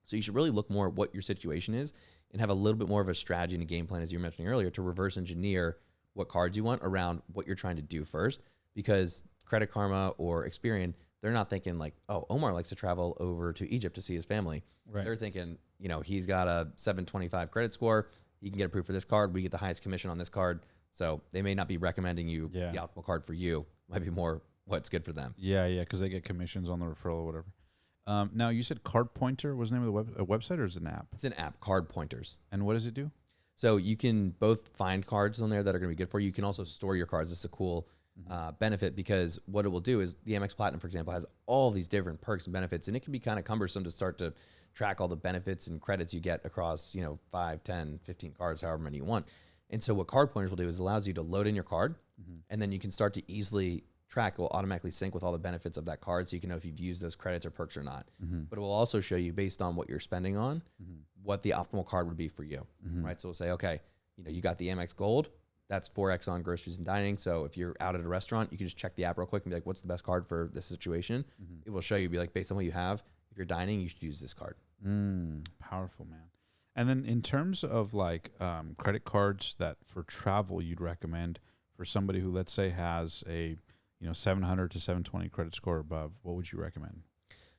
So you should really look more at what your situation is and have a little bit more of a strategy and a game plan, as you were mentioning earlier, to reverse engineer what cards you want around what you're trying to do first. Because Credit Karma or Experian, they're not thinking like, oh, Omar likes to travel over to Egypt to see his family. Right. They're thinking, he's got a 725 credit score. He can get approved for this card. We get the highest commission on this card. So they may not be recommending you the optimal card for you. Might be more what's good for them. Yeah, because they get commissions on the referral or whatever. Now, you said Card Pointer was the name of the website, or is it an app? It's an app, Card Pointers. And what does it do? So you can both find cards on there that are going to be good for you. You can also store your cards. This is a cool benefit, because what it will do is the Amex Platinum, for example, has all these different perks and benefits, and it can be kind of cumbersome to start to track all the benefits and credits you get across, 5, 10, 15 cards, however many you want. And so what Card Pointers will do is allows you to load in your card, and then you can start to easily track, it will automatically sync with all the benefits of that card, so you can know if you've used those credits or perks or not. Mm-hmm. But it will also show you, based on what you're spending on, what the optimal card would be for you, right? So we'll say, okay, you got the Amex Gold, that's 4x on groceries and dining. So if you're out at a restaurant, you can just check the app real quick and be like, what's the best card for this situation? It will show you, be like, based on what you have, if you're dining, you should use this card. Powerful, man. And then in terms of like credit cards that for travel you'd recommend for somebody who, let's say, has a 700 to 720 credit score above, what would you recommend?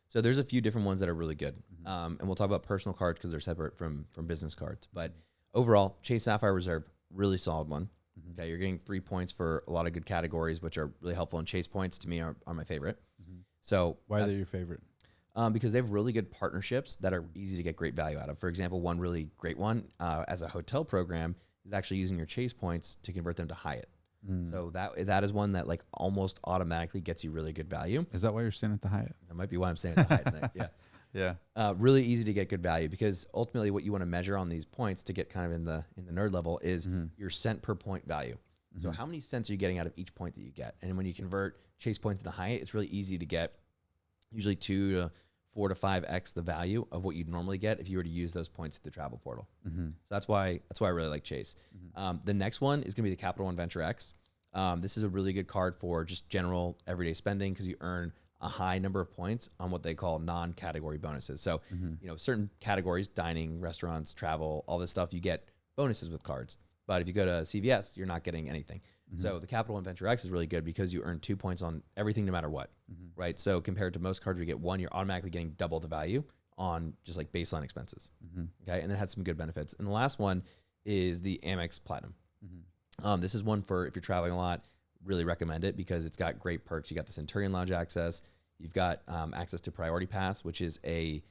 So there's a few different ones that are really good. And we'll talk about personal cards because they're separate from business cards. But overall, Chase Sapphire Reserve, really solid one. Okay, you're getting 3 points for a lot of good categories, which are really helpful. And Chase points, to me, are my favorite. So why are they your favorite? Because they have really good partnerships that are easy to get great value out of. For example, one really great one as a hotel program is actually using your Chase points to convert them to Hyatt. So that is one that like almost automatically gets you really good value. Is that why you're staying at the Hyatt? That might be why I'm staying at the Hyatt tonight. Yeah. Yeah. Really easy to get good value, because ultimately what you want to measure on these points to get kind of in the nerd level is your cent per point value. So how many cents are you getting out of each point that you get? And when you convert Chase points into Hyatt, it's really easy to get usually 2 to 4 to 5x the value of what you'd normally get if you were to use those points at the travel portal. So that's why I really like Chase. The next one is going to be the Capital One Venture X. This is a really good card for just general everyday spending, because you earn a high number of points on what they call non-category bonuses. So, certain categories, dining, restaurants, travel, all this stuff, you get bonuses with cards. But if you go to CVS, you're not getting anything. So the Capital One Venture X is really good because you earn 2 points on everything no matter what, right? So compared to most cards where you get 1, you're automatically getting double the value on just like baseline expenses. Okay, and it has some good benefits. And the last one is the Amex Platinum. This is one for if you're traveling a lot, really recommend it because it's got great perks. You got the Centurion Lounge access. You've got access to Priority Pass, which is a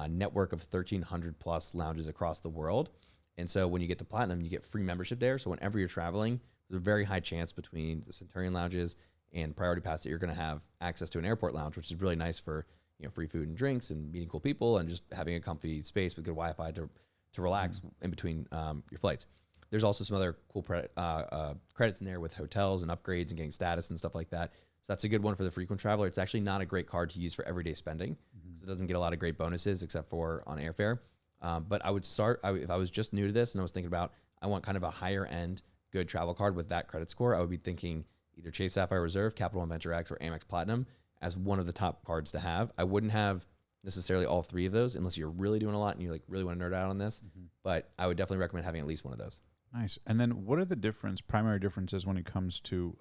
network of 1,300 plus lounges across the world. And so when you get the Platinum, you get free membership there. So whenever you're traveling, there's a very high chance between the Centurion Lounges and Priority Pass that you're going to have access to an airport lounge, which is really nice for free food and drinks and meeting cool people and just having a comfy space with good Wi-Fi to relax in between your flights. There's also some other cool credits in there with hotels and upgrades and getting status and stuff like that. So that's a good one for the frequent traveler. It's actually not a great card to use for everyday spending because it doesn't get a lot of great bonuses except for on airfare. But I would start, if I was just new to this and I was thinking about, I want kind of a higher end good travel card with that credit score, I would be thinking either Chase Sapphire Reserve, Capital One Venture X, or Amex Platinum as one of the top cards to have. I wouldn't have necessarily all 3 of those unless you're really doing a lot and you like really want to nerd out on this. But I would definitely recommend having at least one of those. Nice. And then what are the primary differences when it comes to,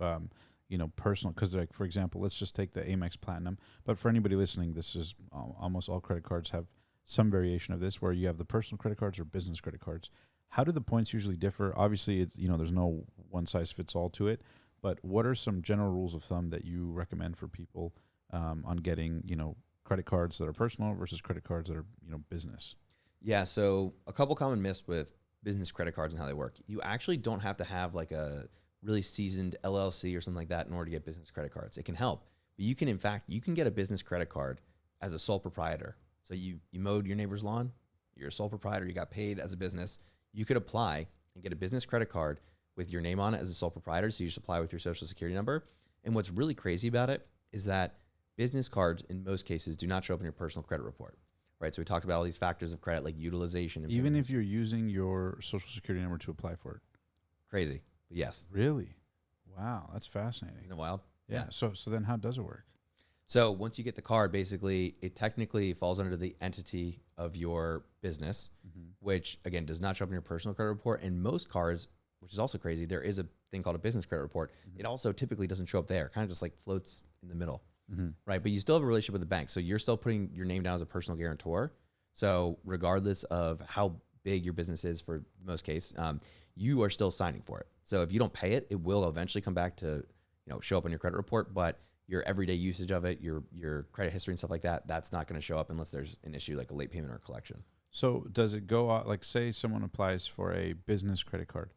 personal? Because like, for example, let's just take the Amex Platinum. But for anybody listening, this is almost all credit cards have some variation of this where you have the personal credit cards or business credit cards. How do the points usually differ? Obviously, it's there's no one size fits all to it. But what are some general rules of thumb that you recommend for people on getting, credit cards that are personal versus credit cards that are, business? Yeah. So a couple common myths with business credit cards and how they work. You actually don't have to have like a really seasoned LLC or something like that in order to get business credit cards. It can help, but you can get a business credit card as a sole proprietor. So you mowed your neighbor's lawn, you're a sole proprietor, you got paid as a business. You could apply and get a business credit card with your name on it as a sole proprietor. So you just apply with your social security number. And what's really crazy about it is that business cards in most cases do not show up in your personal credit report. Right, so we talked about all these factors of credit like utilization. Even if you're using your social security number to apply for it. Crazy, but yes. Really? Wow, that's fascinating. Isn't it wild? Yeah. So then how does it work? So once you get the card, basically it technically falls under the entity of your business, which again does not show up in your personal credit report. And most cards, which is also crazy, there is a thing called a business credit report. It also typically doesn't show up there. Kind of just like floats in the middle. Right. But you still have a relationship with the bank. So you're still putting your name down as a personal guarantor. So regardless of how big your business is for most case, you are still signing for it. So if you don't pay it, it will eventually come back to, show up on your credit report, but your everyday usage of it, your credit history and stuff like that, that's not going to show up unless there's an issue like a late payment or collection. So does it go out, like say someone applies for a business credit card,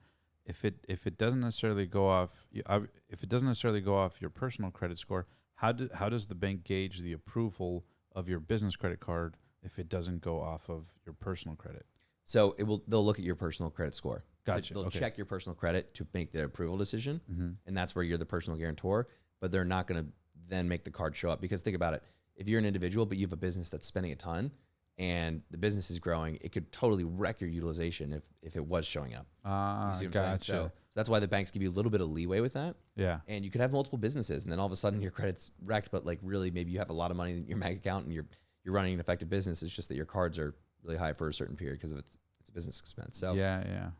if it doesn't necessarily go off your personal credit score, how does the bank gauge the approval of your business credit card if it doesn't go off of your personal credit? So they'll look at your personal credit score. Gotcha. They'll check your personal credit to make the approval decision, and that's where you're the personal guarantor. but they're not going to then make the card show up. Because think about it. If you're an individual, but you have a business that's spending a ton and the business is growing, it could totally wreck your utilization if it was showing up. You see what I'm saying? So that's why the banks give you a little bit of leeway with that. Yeah. And you could have multiple businesses, and then all of a sudden your credit's wrecked, but like really maybe you have a lot of money in your bank account and you're running an effective business. It's just that your cards are really high for a certain period because of it's a business expense. So yeah.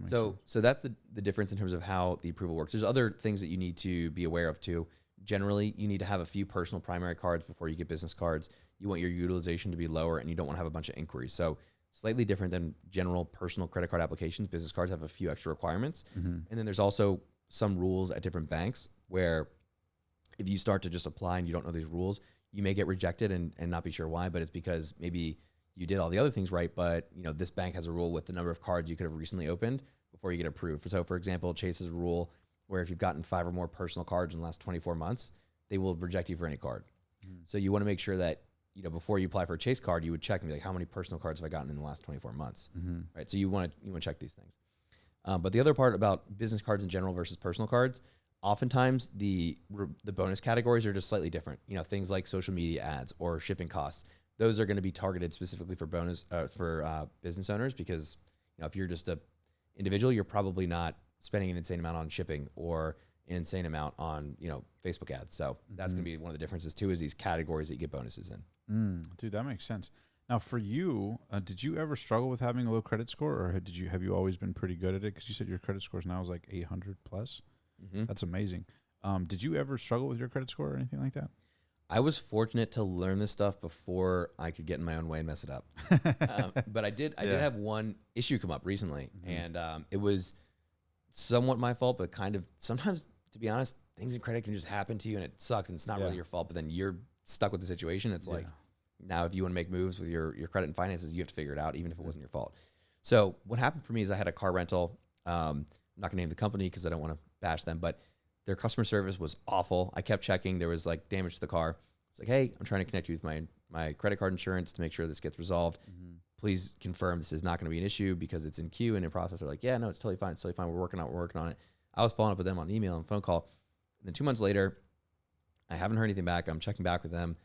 So that's the difference in terms of how the approval works. There's other things that you need to be aware of too. Generally, you need to have a few personal primary cards before you get business cards. You want your utilization to be lower, and you don't want to have a bunch of inquiries. So slightly different than general personal credit card applications. Business cards have a few extra requirements. And then there's also some rules at different banks where if you start to just apply and you don't know these rules, you may get rejected and not be sure why, but it's because maybe you did all the other things right, but this bank has a rule with the number of cards you could have recently opened before you get approved. So for example, Chase has a rule where if you've gotten 5 or more personal cards in the last 24 months, they will reject you for any card. So you want to make sure that, before you apply for a Chase card, you would check and be like, how many personal cards have I gotten in the last 24 months? Right. So you want to check these things. But the other part about business cards in general versus personal cards, oftentimes the bonus categories are just slightly different. Things like social media ads or shipping costs. Those are going to be targeted specifically for business owners because, if you're just a individual, you're probably not spending an insane amount on shipping or an insane amount on, Facebook ads. So that's going to be one of the differences too, is these categories that you get bonuses in. Dude, that makes sense. Now for you, did you ever struggle with having a low credit score, or have you always been pretty good at it? Because you said your credit score now is like 800 plus. That's amazing. Did you ever struggle with your credit score or anything like that? I was fortunate to learn this stuff before I could get in my own way and mess it up. But I did have one issue come up recently, and it was somewhat my fault, but kind of sometimes, to be honest, things in credit can just happen to you and it sucks and it's not really your fault, but then you're stuck with the situation. It's like, now if you want to make moves with your credit and finances, you have to figure it out, even if it wasn't your fault. So what happened for me is I had a car rental. I'm not gonna name the company because I don't want to bash them, but their customer service was awful. I kept checking. There was like damage to the car. It's like, hey, I'm trying to connect you with my credit card insurance to make sure this gets resolved. Please confirm this is not going to be an issue because it's in queue and in process. They're like, yeah, no, it's totally fine. It's totally fine. We're working on it. I was following up with them on email and phone call. And then 2 months later, I haven't heard anything back. I'm checking back with them.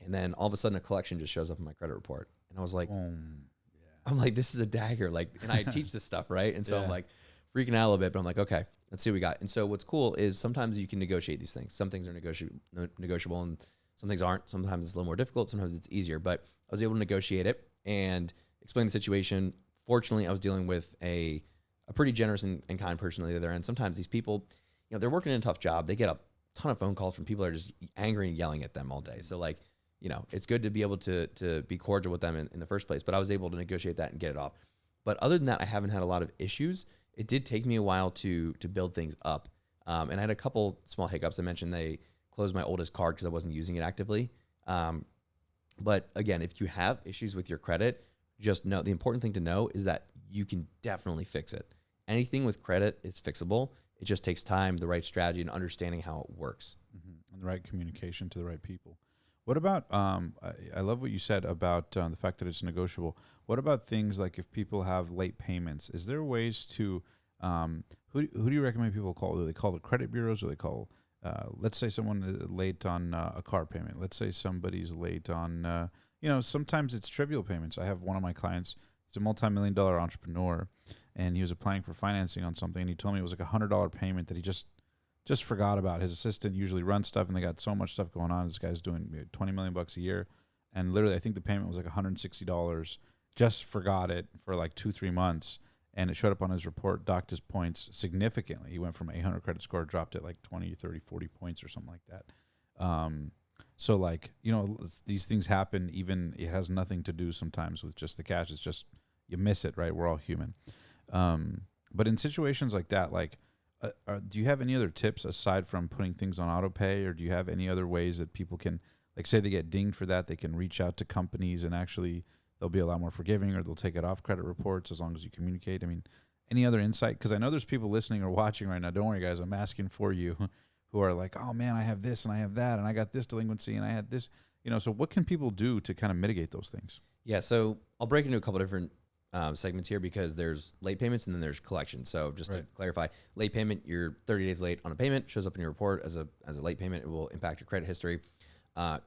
And then all of a sudden a collection just shows up in my credit report. And I was like, I'm like, this is a dagger. Like, and I teach this stuff, right? And so I'm like freaking out a little bit, but I'm like, okay, let's see what we got. And so what's cool is sometimes you can negotiate these things. Some things are negotiable and some things aren't. Sometimes it's a little more difficult. Sometimes it's easier, but I was able to negotiate it and explain the situation. Fortunately, I was dealing with a pretty generous and kind person on the other end. Sometimes these people, they're working in a tough job. They get a ton of phone calls from people that are just angry and yelling at them all day. So like, it's good to be able to be cordial with them in the first place, but I was able to negotiate that and get it off. But other than that, I haven't had a lot of issues. It did take me a while to build things up. And I had a couple small hiccups. I mentioned they closed my oldest card because I wasn't using it actively. But again, if you have issues with your credit, just know the important thing to know is that you can definitely fix it. Anything with credit is fixable. It just takes time, the right strategy, and understanding how it works. And the right communication to the right people. What about, I love what you said about the fact that it's negotiable. What about things like if people have late payments? Is there ways to, who do you recommend people call? Do they call the credit bureaus, or they call, let's say someone is late on a car payment. Let's say somebody's late on, sometimes it's trivial payments. I have one of my clients, he's a multi-million-dollar entrepreneur, and he was applying for financing on something, and he told me it was like $100 payment that he just forgot about. His assistant usually runs stuff, and they got so much stuff going on. This guy's doing $20 million a year, and literally I think the payment was like $160. Just forgot it for like 2-3 months, and it showed up on his report, docked his points significantly. He went from 800 credit score, dropped it like 20, 30, 40 points or something like that. So like, these things happen. Even it has nothing to do sometimes with just the cash. It's just you miss it, right? We're all human. But in situations like that, like, do you have any other tips aside from putting things on auto pay, or do you have any other ways that people can, like, say they get dinged for that, they can reach out to companies and actually they'll be a lot more forgiving, or they'll take it off credit reports as long as you communicate? I mean, any other insight? Because I know there's people listening or watching right now. Don't worry, guys. I'm asking for you who are like, oh, man, I have this and I have that and I got this delinquency and I had this. So what can people do to kind of mitigate those things? Yeah, so I'll break into a couple different segments here because there's late payments and then there's collections. So just to clarify, late payment, you're 30 days late on a payment, shows up in your report as a late payment. It will impact your credit history.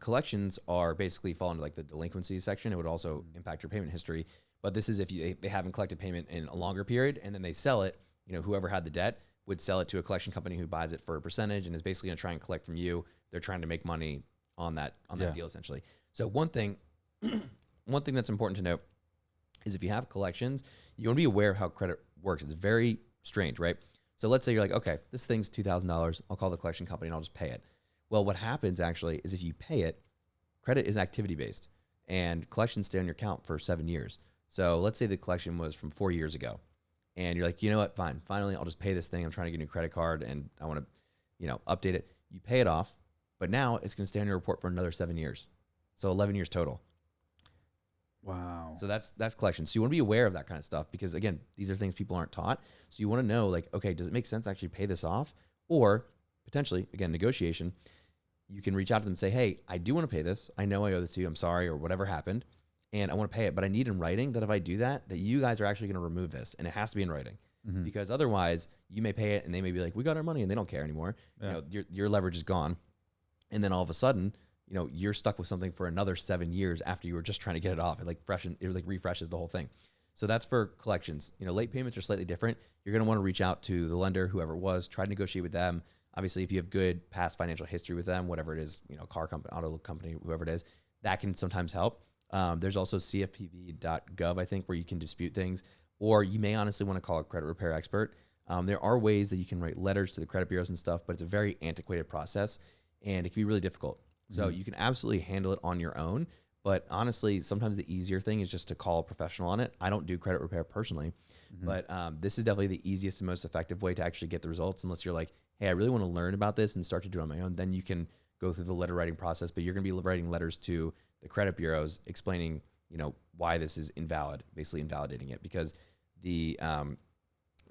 Collections are basically fall into like the delinquency section. It would also impact your payment history. But this is if they haven't collected payment in a longer period and then they sell it, whoever had the debt would sell it to a collection company who buys it for a percentage and is basically going to try and collect from you. They're trying to make money on that deal essentially. So one thing that's important to note is if you have collections, you want to be aware of how credit works. It's very strange, right? So let's say you're like, okay, this thing's $2,000. I'll call the collection company and I'll just pay it. Well, what happens actually is if you pay it, credit is activity-based and collections stay on your account for 7 years. So let's say the collection was from 4 years ago and you're like, you know what, fine. Finally, I'll just pay this thing. I'm trying to get a new credit card and I want to, update it. You pay it off, but now it's going to stay on your report for another 7 years. So 11 years total. Wow. So that's collection. So you want to be aware of that kind of stuff because again, these are things people aren't taught. So you want to know like, okay, does it make sense to actually pay this off? Or potentially, again, negotiation, you can reach out to them and say, hey, I do want to pay this. I know I owe this to you. I'm sorry or whatever happened. And I want to pay it, but I need in writing that if I do that you guys are actually going to remove this. And it has to be in writing because otherwise you may pay it and they may be like, we got our money and they don't care anymore. Yeah. Your leverage is gone. And then all of a sudden, you're stuck with something for another 7 years after you were just trying to get it off. It refreshes the whole thing. So that's for collections. Late payments are slightly different. You're going to want to reach out to the lender, whoever it was, try to negotiate with them. Obviously, if you have good past financial history with them, whatever it is, car company, auto company, whoever it is, that can sometimes help. There's also cfpb.gov, I think, where you can dispute things, or you may honestly want to call a credit repair expert. There are ways that you can write letters to the credit bureaus and stuff, but it's a very antiquated process and it can be really difficult. So you can absolutely handle it on your own. But honestly, sometimes the easier thing is just to call a professional on it. I don't do credit repair personally, but this is definitely the easiest and most effective way to actually get the results. Unless you're like, hey, I really want to learn about this and start to do it on my own, then you can go through the letter writing process. But you're going to be writing letters to the credit bureaus explaining, why this is invalid, basically invalidating it, because the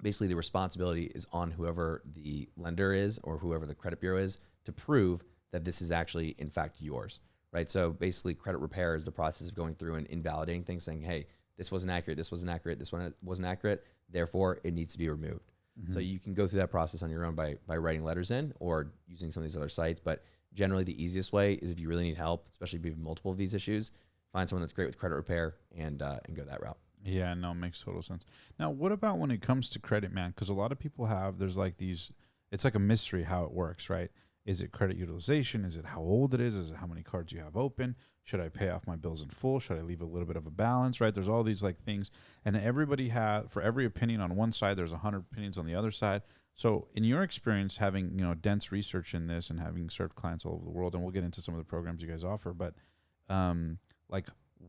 basically the responsibility is on whoever the lender is or whoever the credit bureau is to prove that this is actually, in fact, yours, right? So basically, credit repair is the process of going through and invalidating things, saying, hey, this wasn't accurate, this wasn't accurate, this one wasn't accurate, therefore, it needs to be removed. So you can go through that process on your own by writing letters in or using some of these other sites. But generally, the easiest way is if you really need help, especially if you have multiple of these issues, find someone that's great with credit repair and go that route. Yeah, no, it makes total sense. Now, what about when it comes to credit, man? Because a lot of people there's like these, it's like a mystery how it works, right? Is it credit utilization? Is it how old it is? Is it how many cards you have open? Should I pay off my bills in full? Should I leave a little bit of a balance, right? There's all these like things. And everybody for every opinion on one side, there's 100 opinions on the other side. So in your experience, having, dense research in this and having served clients all over the world, and we'll get into some of the programs you guys offer, but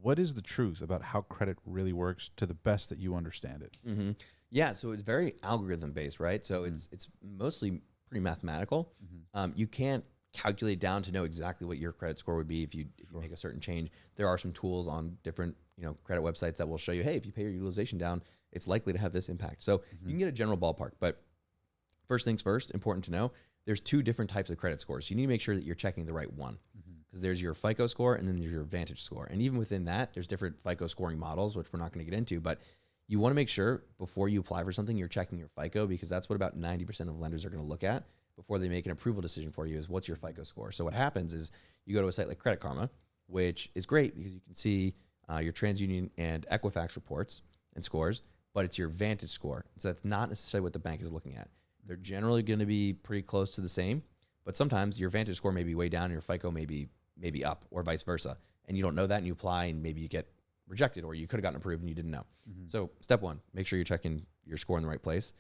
what is the truth about how credit really works to the best that you understand it? Yeah, so it's very algorithm based, right? So it's mostly pretty mathematical. You can't calculate down to know exactly what your credit score would be if you make a certain change. There are some tools on different credit websites that will show you, hey, if you pay your utilization down, it's likely to have this impact. So you can get a general ballpark. But first things first, important to know, there's two different types of credit scores. You need to make sure that you're checking the right one because there's your FICO score and then there's your Vantage score. And even within that, there's different FICO scoring models, which we're not going to get into. But you want to make sure before you apply for something, you're checking your FICO because that's what about 90% of lenders are going to look at before they make an approval decision for you is what's your FICO score. So what happens is you go to a site like Credit Karma, which is great because you can see your TransUnion and Equifax reports and scores, but it's your Vantage score. So that's not necessarily what the bank is looking at. They're generally going to be pretty close to the same, but sometimes your Vantage score may be way down and your FICO may be up or vice versa. And you don't know that and you apply and maybe you get rejected or you could have gotten approved and you didn't know. So step one, make sure you're checking your score in the right place.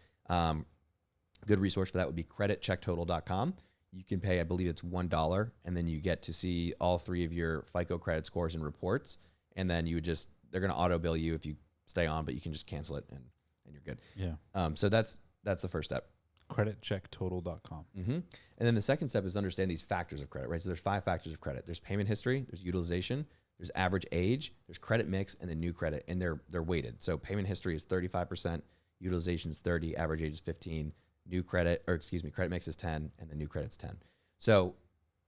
Good resource for that would be creditchecktotal.com. You can pay, I believe it's $1, and then you get to see all three of your FICO credit scores and reports. And then they're going to auto bill you if you stay on, but you can just cancel it and you're good. Yeah. So that's the first step. Creditchecktotal.com. And then the second step is understand these factors of credit, right? So there's 5 factors of credit. There's payment history, there's utilization, there's average age, there's credit mix, and then new credit, and they're weighted. So payment history is 35%, utilization is 30, average age is 15, credit mix is 10, and the new credit's 10. So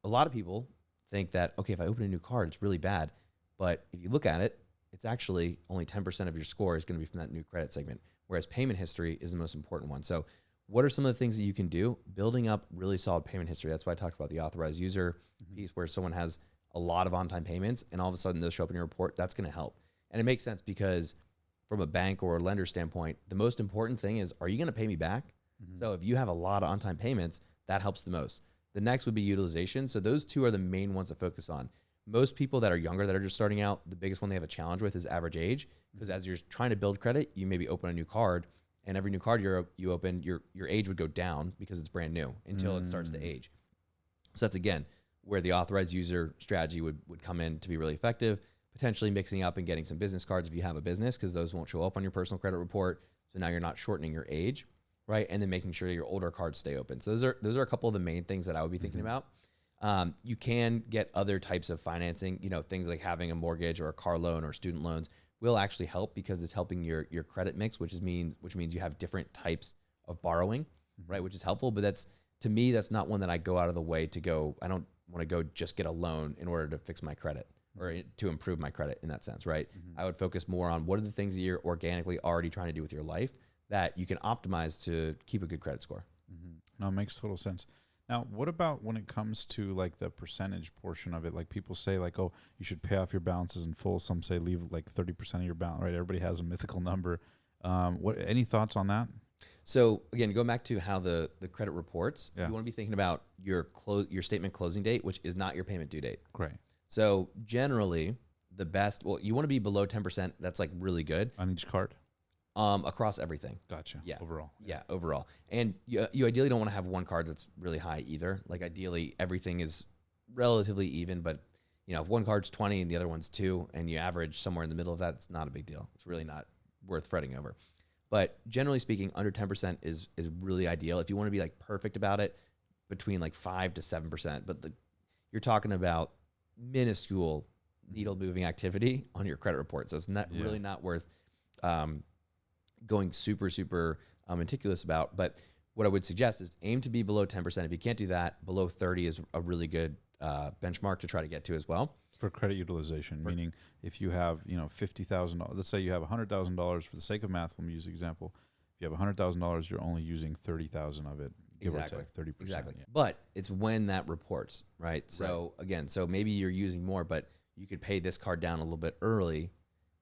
a lot of people think that, okay, if I open a new card, it's really bad. But if you look at it, it's actually only 10% of your score is going to be from that new credit segment, whereas payment history is the most important one. So what are some of the things that you can do? Building up really solid payment history. That's why I talked about the authorized user piece, where someone has a lot of on-time payments and all of a sudden those show up in your report. That's going to help. And it makes sense because from a bank or a lender standpoint, the most important thing is, are you going to pay me back? So if you have a lot of on-time payments, that helps the most. The next would be utilization. So those two are the main ones to focus on. Most people that are younger, that are just starting out, the biggest one they have a challenge with is average age. Because as you're trying to build credit, you maybe open a new card, and every new card you open, your age would go down because it's brand new until it starts to age. So that's, again, where the authorized user strategy would come in to be really effective, potentially mixing up and getting some business cards if you have a business, because those won't show up on your personal credit report. So now you're not shortening your age, right? And then making sure your older cards stay open. So those are a couple of the main things that I would be thinking about. You can get other types of financing, things like having a mortgage or a car loan or student loans will actually help, because it's helping your credit mix, which means you have different types of borrowing, right? Which is helpful, but to me, that's not one that I go out of the way to go. I don't want to go just get a loan in order to fix my credit or to improve my credit in that sense, right? I would focus more on what are the things that you're organically already trying to do with your life that you can optimize to keep a good credit score. No, it makes total sense. Now, what about when it comes to like the percentage portion of it? Like people say like, oh, you should pay off your balances in full. Some say leave like 30% of your balance, right? Everybody has a mythical number. Any thoughts on that? So again, going back to how the credit reports, Yeah. you want to be thinking about your statement closing date, which is not your payment due date. Great. So generally you want to be below 10%. That's like really good. On each card? Across everything. Gotcha. Yeah. Overall. Yeah, overall. And you ideally don't want to have one card that's really high either. Like ideally everything is relatively even, but if one card's 20 and the other one's 2 and you average somewhere in the middle of that, it's not a big deal. It's really not worth fretting over. But generally speaking, under 10% is really ideal. If you want to be like perfect about it, between like 5 to 7%, but you're talking about minuscule needle moving activity on your credit report. So it's really not worth going super meticulous about. But what I would suggest is aim to be below 10%. If you can't do that, below 30 is a really good benchmark to try to get to as well. For credit utilization, meaning if you have, $50,000, let's say you have $100,000 for the sake of math, let me use the example. If you have $100,000, you're only using 30,000 of it, give or take 30%. Exactly. Yeah. But it's when that reports, right? So again, maybe you're using more, but you could pay this card down a little bit early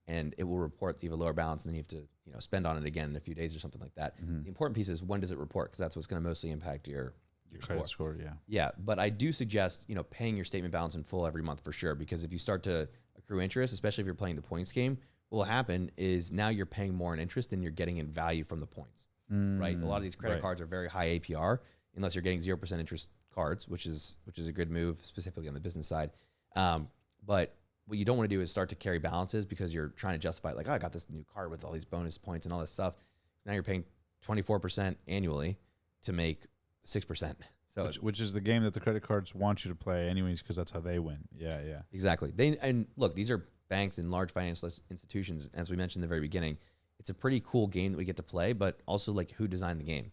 and it will report that you have a lower balance and then you have to, spend on it again in a few days or something like that. The important piece is, when does it report? Because that's what's going to mostly impact your credit score. Yeah. Yeah. But I do suggest, paying your statement balance in full every month for sure, because if you start to accrue interest, especially if you're playing the points game, what will happen is now you're paying more in interest than you're getting in value from the points, right? A lot of these credit cards are very high APR, unless you're getting 0% interest cards, which is a good move specifically on the business side. But what you don't want to do is start to carry balances because you're trying to justify like, oh, I got this new card with all these bonus points and all this stuff. So now you're paying 24% annually to make 6%. So which is the game that the credit cards want you to play anyways, because that's how they win. Yeah. Exactly. And look, these are banks and large financial institutions. As we mentioned in the very beginning, it's a pretty cool game that we get to play, but also like, who designed the game?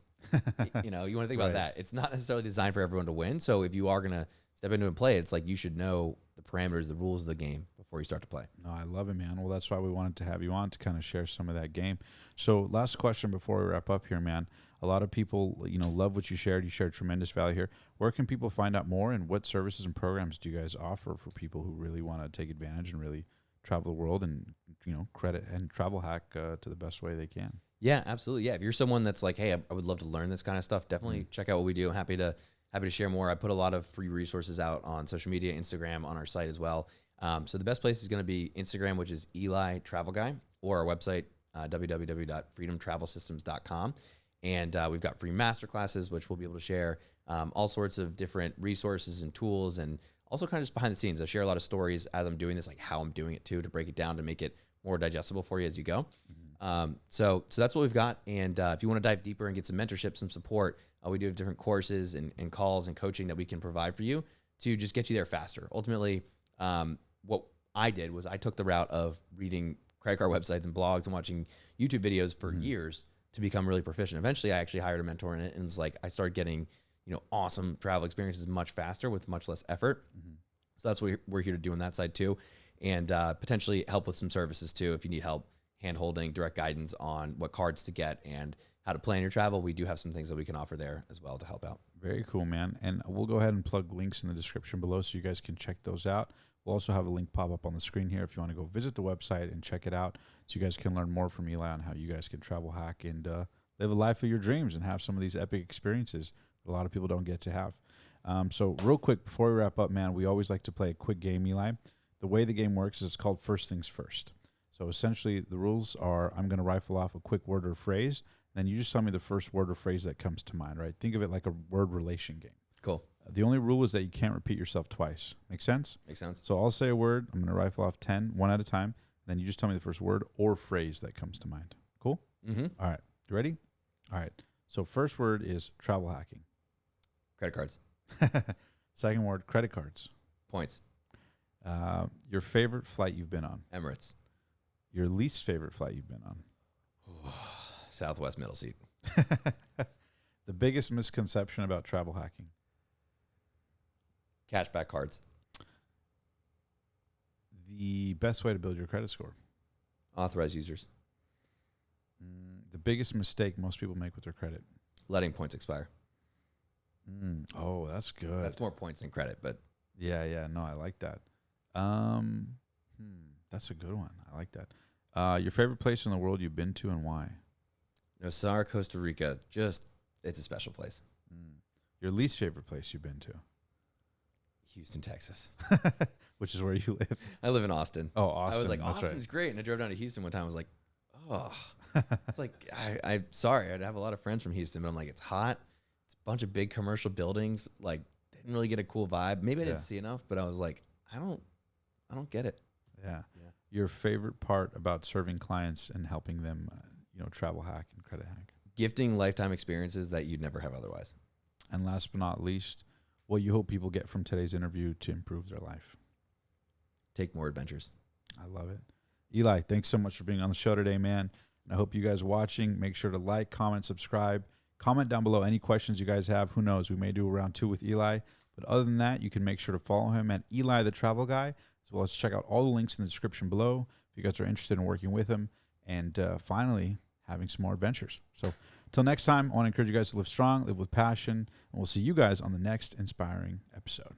You want to think about that. It's not necessarily designed for everyone to win. So if you are going to step into and play, it's like you should know the parameters, the rules of the game before you start to play. No, I love it, man. Well, that's why we wanted to have you on, to kind of share some of that game. So last question before we wrap up here, man. A lot of people, love what you shared. You shared tremendous value here. Where can people find out more, and what services and programs do you guys offer for people who really want to take advantage and really travel the world and, credit and travel hack to the best way they can? Yeah, absolutely. Yeah. If you're someone that's like, hey, I would love to learn this kind of stuff, definitely check out what we do. I'm happy to share more. I put a lot of free resources out on social media, Instagram, on our site as well. So the best place is going to be Instagram, which is Eli Travel Guy, or our website, www.freedomtravelsystems.com. And we've got free masterclasses, which we'll be able to share all sorts of different resources and tools, and also kind of just behind the scenes. I share a lot of stories as I'm doing this, like how I'm doing it too, to break it down, to make it more digestible for you as you go. So that's what we've got. And if you want to dive deeper and get some mentorship, some support, we do have different courses and calls and coaching that we can provide for you to just get you there faster. Ultimately, what I did was I took the route of reading credit card websites and blogs and watching YouTube videos for years to become really proficient. Eventually, I actually hired a mentor in it, and it's like I started getting, awesome travel experiences much faster with much less effort. So that's what we're here to do on that side too. and potentially help with some services too. If you need help hand holding, direct guidance on what cards to get and how to plan your travel, we do have some things that we can offer there as well to help out. Very cool, man. And we'll go ahead and plug links in the description below so you guys can check those out. We'll also have a link pop up on the screen here if you want to go visit the website and check it out so you guys can learn more from Eli on how you guys can travel hack and live a life of your dreams and have some of these epic experiences that a lot of people don't get to have. So real quick, before we wrap up, man, we always like to play a quick game, Eli. The way the game works is it's called First Things First. So essentially the rules are I'm going to rifle off a quick word or phrase. Then you just tell me the first word or phrase that comes to mind, right? Think of it like a word relation game. Cool. The only rule is that you can't repeat yourself twice. Make sense? Makes sense. So I'll say a word. I'm going to rifle off 10, one at a time. Then you just tell me the first word or phrase that comes to mind. Cool? Mm-hmm. All right. You ready? All right. So first word is travel hacking. Credit cards. Second word, credit cards. Points. Your favorite flight you've been on. Emirates. Your least favorite flight you've been on. Southwest middle seat. The biggest misconception about travel hacking. Cashback cards. The best way to build your credit score. Authorized users. The biggest mistake most people make with their credit. Letting points expire. Oh, that's good. That's more points than credit, but Yeah. No, I like that. That's a good one. I like that. Your favorite place in the world you've been to and why? Nosar, Costa Rica, it's a special place. Your least favorite place you've been to? Houston, Texas. Which is where you live. I live in Austin. Oh, Austin. I was like, that's Austin's great. And I drove down to Houston one time. I was like, oh, it's like, I'm sorry. I'd have a lot of friends from Houston, but I'm like, it's hot. It's a bunch of big commercial buildings. Like, didn't really get a cool vibe. Maybe I didn't see enough, but I was like, I don't get it. Yeah. Your favorite part about serving clients and helping them, travel hack and credit hack? Gifting lifetime experiences that you'd never have otherwise. And last but not least, what you hope people get from today's interview to improve their life. Take more adventures. I love it. Eli, thanks so much for being on the show today, man. And I hope you guys watching, make sure to like, comment, subscribe. Comment down below any questions you guys have. Who knows? We may do a round 2 with Eli. But other than that, you can make sure to follow him at Eli the Travel Guy, as well as check out all the links in the description below if you guys are interested in working with him. And finally, having some more adventures. So until next time, I want to encourage you guys to live strong, live with passion, and we'll see you guys on the next inspiring episode.